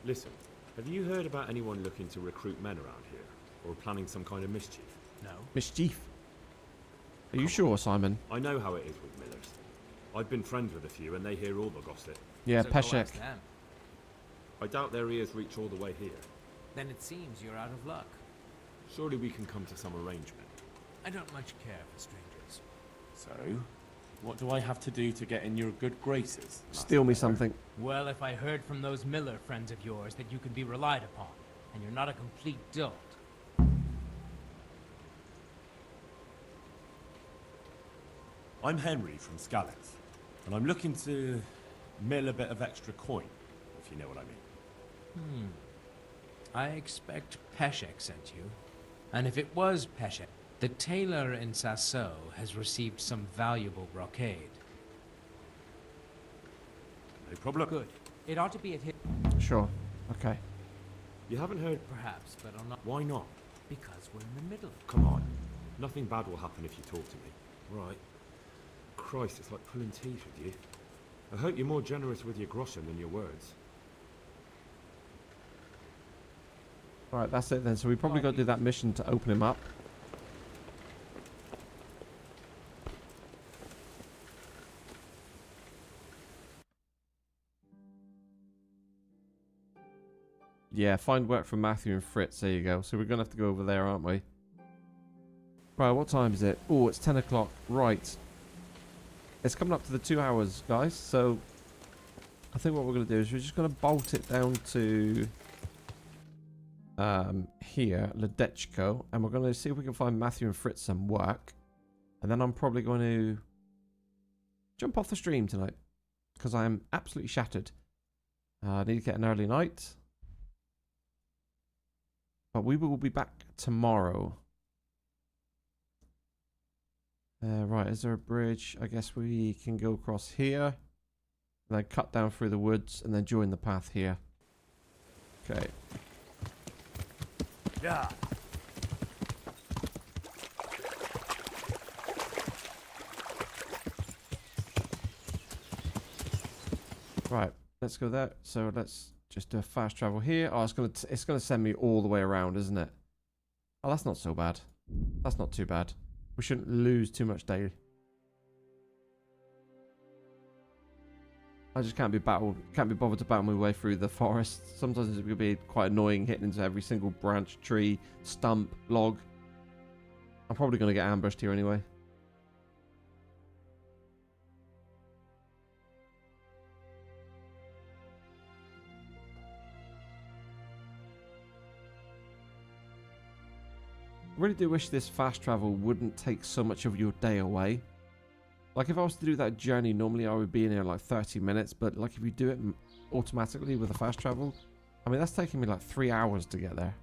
Listen, have you heard about anyone looking to recruit men around here? Or planning some kind of mischief? No. Mischief. Are you sure, Simon? I know how it is with Millers. I've been friends with a few and they hear all the gossip. Yeah, So go ask Peshek. them. I doubt their ears reach all the way here. Then it seems you're out of luck. Surely we can come to some arrangement. I don't much care for strangers. so... What do I have to do to get in your good graces? Steal me something. Well, if I heard from those Miller friends of yours that you can be relied upon, and you're not a complete dolt. I'm Henry from Skalitz, and I'm looking to mill a bit of extra coin, if you know what I mean. I expect Peshek sent you. And if it was Peshek, the tailor in Sasso has received some valuable brocade. No problem. Good. It ought to be at his... Sure. Okay. You haven't heard... Perhaps, but I'll not... Why not? Because we're in the middle. Come on. Nothing bad will happen if you talk to me. Right. Christ, it's like pulling teeth with you. I hope you're more generous with your groschen than your words. Alright, that's it then. So we probably got to do that mission to open him up. Yeah, find work for Matthew and Fritz. There you go. So we're going to have to go over there, aren't we? Right, what time is it? Oh, it's 10 o'clock. Right. It's coming up to the 2 hours, guys. So I think what we're going to do is we're just going to bolt it down to here, Ledechko. And we're going to see if we can find Matthew and Fritz some work. And then I'm probably going to jump off the stream tonight. Because I am absolutely shattered. I need to get an early night. But we will be back tomorrow. Right, is there a bridge? I guess we can go across here. And then cut down through the woods and then join the path here. Okay. Yeah. Right, let's go there. So let's just do a fast travel here. Oh, it's gonna send me all the way around, isn't it? Oh, that's not so bad. That's not too bad. We shouldn't lose too much daily. I just can't be bothered to battle my way through the forest. Sometimes it can be quite annoying hitting into every single branch, tree, stump, log. I'm probably going to get ambushed here anyway. really do wish this fast travel wouldn't take so much of your day away. Like if I was to do that journey, normally I would be in here like 30 minutes, but like if you do it automatically with a fast travel, I mean that's taking me like 3 hours to get there.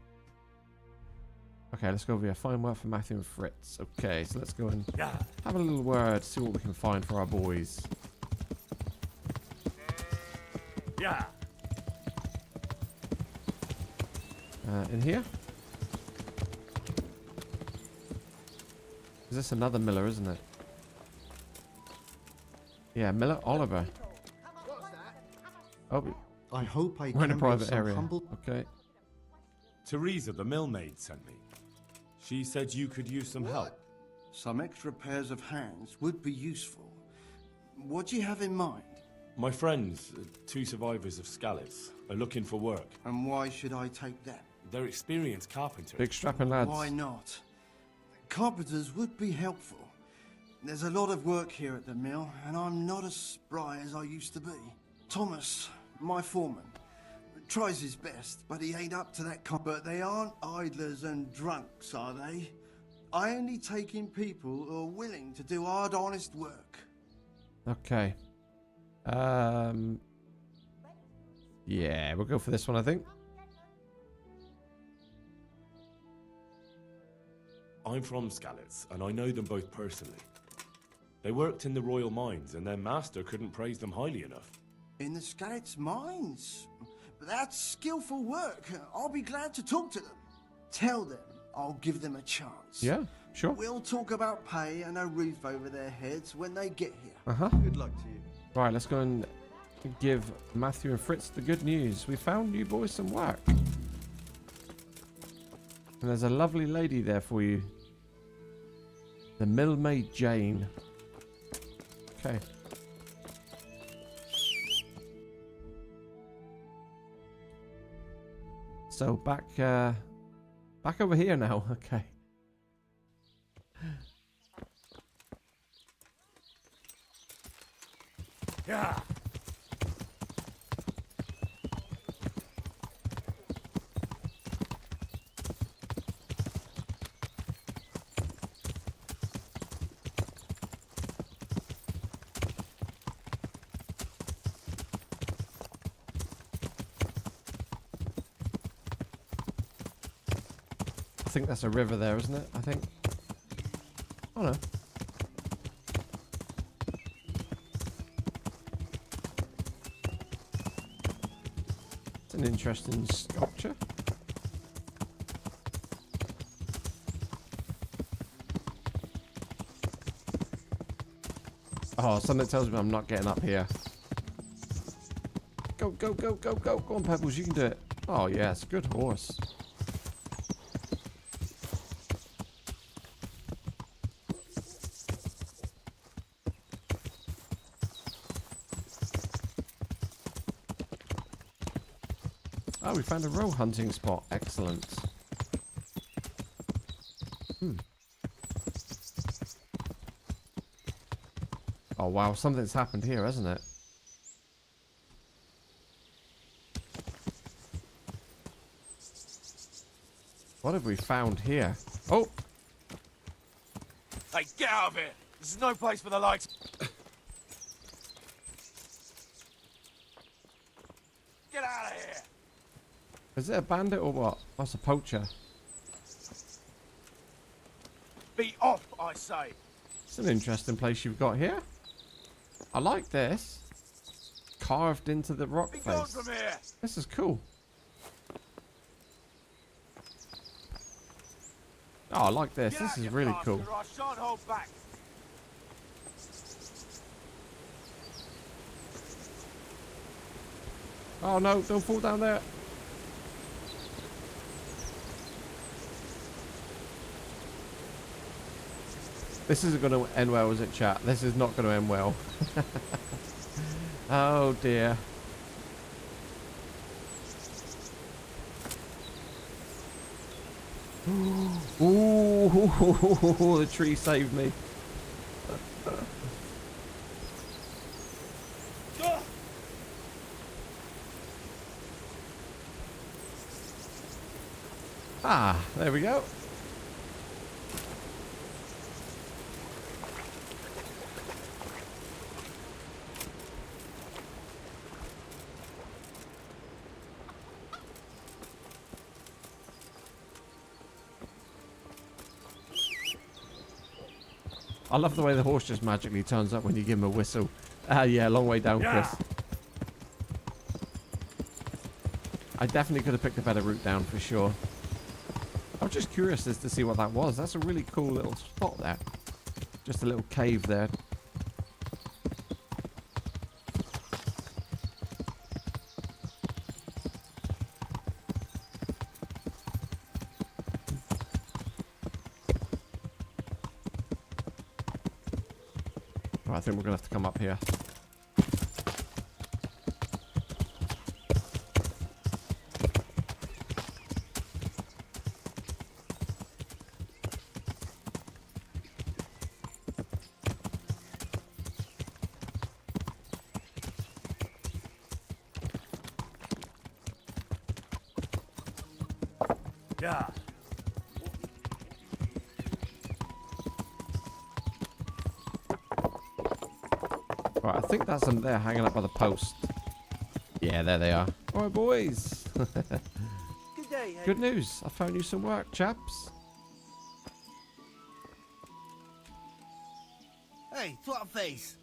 Okay, let's go over here. Find work for Matthew and Fritz. Okay, so let's go and have a little word, see what we can find for our boys. Yeah. In here? Is this another Miller, isn't it? Yeah, Miller Oliver. Oh, I hope I we're in a can be private some area. humble- Okay. Teresa, the millmaid, sent me. She said you could use some help. Some extra pairs of hands would be useful. What do you have in mind? My friends, 2 survivors of Skalitz, are looking for work. And why should I take them? They're experienced carpenters. Big strapping lads. Why not? Carpenters would be helpful. There's a lot of work here at the mill, and I'm not as spry as I used to be. Thomas, my foreman, tries his best, but he ain't up to that But they aren't idlers and drunks, are they? I only take in people who are willing to do hard, honest work. Okay. Yeah, we'll go for this one, I think. I'm from Skalitz, and I know them both personally. They worked in the royal mines, and their master couldn't praise them highly enough. In the Skalitz mines? That's skillful work. I'll be glad to talk to them. Tell them I'll give them a chance. Yeah, sure. We'll talk about pay and a roof over their heads when they get here. Uh-huh. Good luck to you. Right, let's go and give Matthew and Fritz the good news. We found you boys some work. And there's a lovely lady there for you. The millmaid Jane. Okay. So back over here now. Okay. Yeah. I think that's a river there, isn't it? I think. Oh no. It's an interesting sculpture. Oh, something tells me I'm not getting up here. Go, go, go, go, go. Go on, Pebbles, you can do it. Oh, yes. Good horse. Oh, we found a roe hunting spot. Excellent. Oh, wow. Something's happened here, hasn't it? What have we found here? Oh! Hey, get out of here! This is no place for the likes. Get out of here! Is it a bandit or what? Oh, it's a poacher. Be off, I say! It's an interesting place you've got here. I like this. Carved into the rock Be gone face. from here! This is cool. Oh, I like this. Get This out, is you really bastard, cool. or I shan't hold back. Oh no, don't fall down there. This isn't going to end well, is it, chat? This is not going to end well. Oh dear. Ooh, the tree saved me. Ah, there we go. I love the way the horse just magically turns up when you give him a whistle. Yeah, long way down, Chris. I definitely could have picked a better route down for sure. I was just curious as to see what that was. That's a really cool little spot there. Just a little cave there. I think we're going to have to come up here. Yeah. Right, I think that's them there hanging up by the post. Yeah, there they are. Alright, boys. Good day, Good news. I found you some work, chaps. Hey, twat face.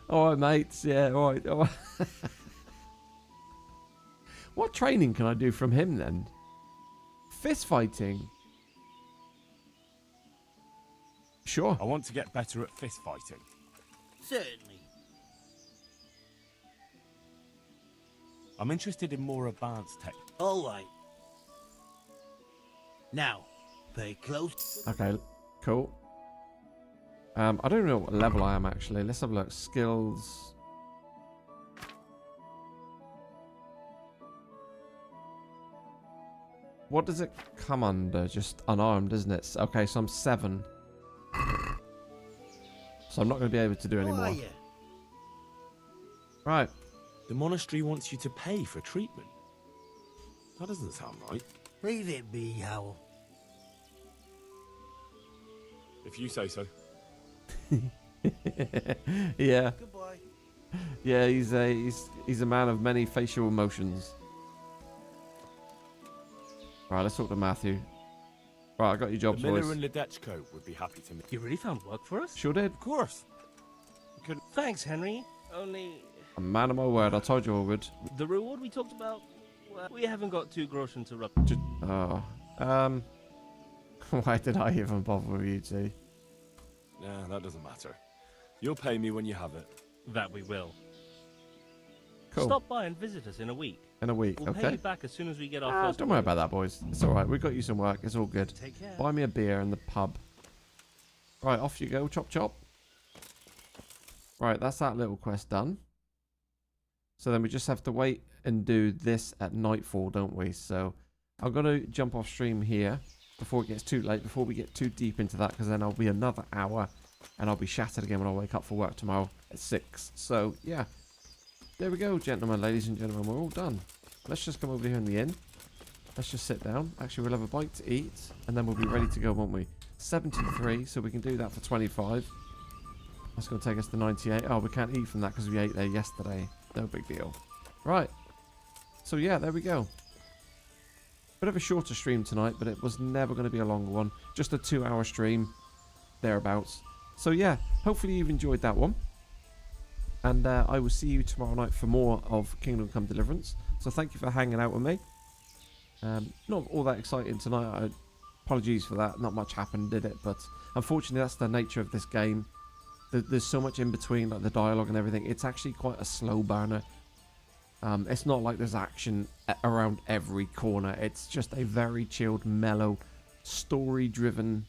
Alright, mates. Yeah, alright. All right. What training can I do from him then? Fist fighting. Sure. I want to get better at fist fighting. Certainly. I'm interested in more advanced tech. All right. Now, pay close. Okay, cool. I don't even know what level I am actually. Let's have a look. Skills. What does it come under? Just unarmed, isn't it? Okay, so I'm 7. So I'm not going to be able to do any more. Right. The monastery wants you to pay for treatment. That doesn't sound right. Leave it be, Howell. If you say so. Yeah. Goodbye. Yeah, he's a man of many facial emotions. Right, let's talk to Matthew. Right, I got your jobs, the Miller boys. and Ledechko would be happy to meet. You really found work for us? Sure did. Of course. Thanks, Henry. Only A man of my word, I told you I would. the reward we talked about, well, we haven't got 2 groschen to rub. Oh. Why did I even bother with you two? Nah, that doesn't matter. You'll pay me when you have it. That we will. Cool. Stop by and visit us in a week. In a week, We'll okay? pay you back as soon as we get our first. Don't worry about that, boys. It's alright. We got you some work. It's all good. Take care. Buy me a beer in the pub. Right, off you go. Chop, chop. Right, that's that little quest done. So then we just have to wait and do this at nightfall, don't we? So I'm going to jump off stream here before it gets too late, before we get too deep into that, because then I'll be another hour and I'll be shattered again when I wake up for work tomorrow at 6. So, yeah. There we go, gentlemen, ladies and gentlemen. We're all done. Let's just come over here in the inn. Let's just sit down. Actually, we'll have a bite to eat, and then we'll be ready to go, won't we? 73, so we can do that for 25. That's going to take us to 98. Oh, we can't eat from that because we ate there yesterday. No big deal. Right. So, yeah, there we go. Bit of a shorter stream tonight, but it was never going to be a longer one. Just a 2-hour stream, thereabouts. So, yeah, hopefully you've enjoyed that one. And I will see you tomorrow night for more of Kingdom Come Deliverance. So thank you for hanging out with me. Not all that exciting tonight. Apologies for that. Not much happened, did it? But unfortunately, that's the nature of this game. There's so much in between, like the dialogue and everything. It's actually quite a slow burner. It's not like there's action around every corner. It's just a very chilled, mellow, story-driven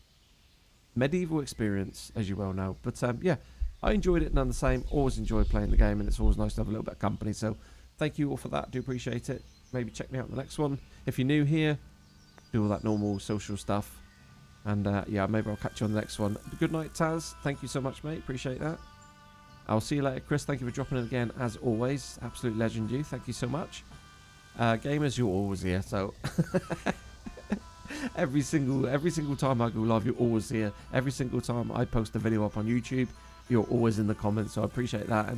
medieval experience, as you well know. But yeah. I enjoyed it none the same. Always enjoy playing the game, and it's always nice to have a little bit of company. So thank you all for that. Do appreciate it. Maybe check me out in the next one. If you're new here, do all that normal social stuff. And yeah, maybe I'll catch you on the next one. Good night, Taz. Thank you so much, mate. Appreciate that. I'll see you later, Chris. Thank you for dropping in again, as always. Absolute legend, you. Thank you so much. Gamers, you're always here. So every single time I go live, you're always here. Every single time I post a video up on YouTube, you're always in the comments, so I appreciate that,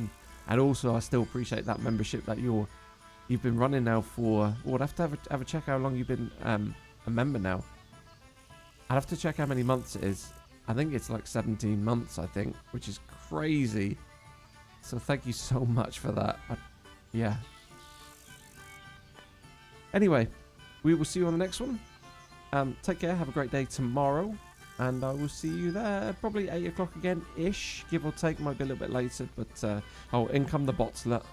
and also I still appreciate that membership that you've been running now for. Well, I'd have to have a check how long you've been a member now. I'd have to check how many months it is. I think it's like 17 months, I think, which is crazy. So thank you so much for that. Yeah. Anyway, we will see you on the next one. Take care. Have a great day tomorrow. And I will see you there. Probably 8 o'clock again-ish. Give or take. Might be a little bit later. But, oh, in come the botslet.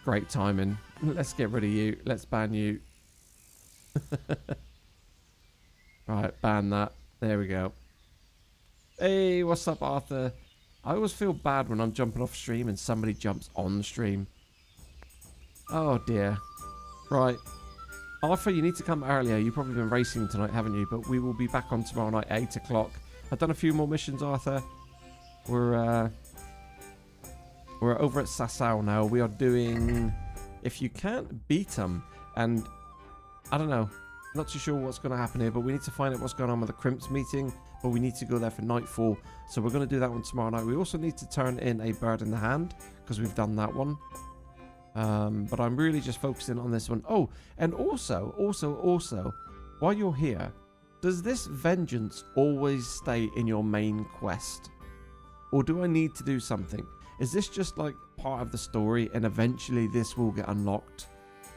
Great timing. Let's get rid of you. Let's ban you. Right, ban that. There we go. Hey, what's up, Arthur? I always feel bad when I'm jumping off stream and somebody jumps on the stream. Oh, dear. Right. Arthur, you need to come earlier. You've probably been racing tonight, haven't you? But we will be back on tomorrow night, 8 o'clock. I've done a few more missions, Arthur. We're over at Sasau now. We are doing If You Can't Beat Them. And I don't know. Not too sure what's going to happen here, but we need to find out what's going on with the Crimps meeting. But we need to go there for nightfall. So we're going to do that one tomorrow night. We also need to turn in a bird in the hand because we've done that one. But I'm really just focusing on this one. Oh, and also, while you're here, does this vengeance always stay in your main quest? Or do I need to do something? Is this just like part of the story and eventually this will get unlocked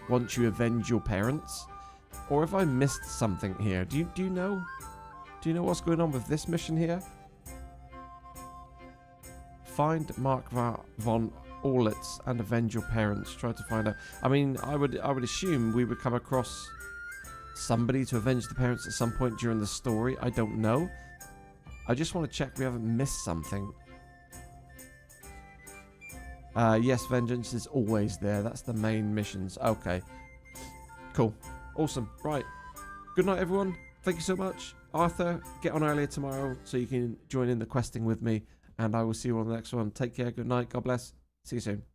once you avenge your parents? Or have I missed something here? Do you know? Do you know what's going on with this mission here? Find Mark von Orlitz and avenge your parents. Try to find out. I mean, I would assume we would come across somebody to avenge the parents at some point during the story. I don't know. I just want to check we haven't missed something. Yes, vengeance is always there. That's the main missions. Okay. Cool. Awesome. Right. Good night, everyone. Thank you so much. Arthur, get on earlier tomorrow so you can join in the questing with me. And I will see you on the next one. Take care. Good night. God bless. See you soon.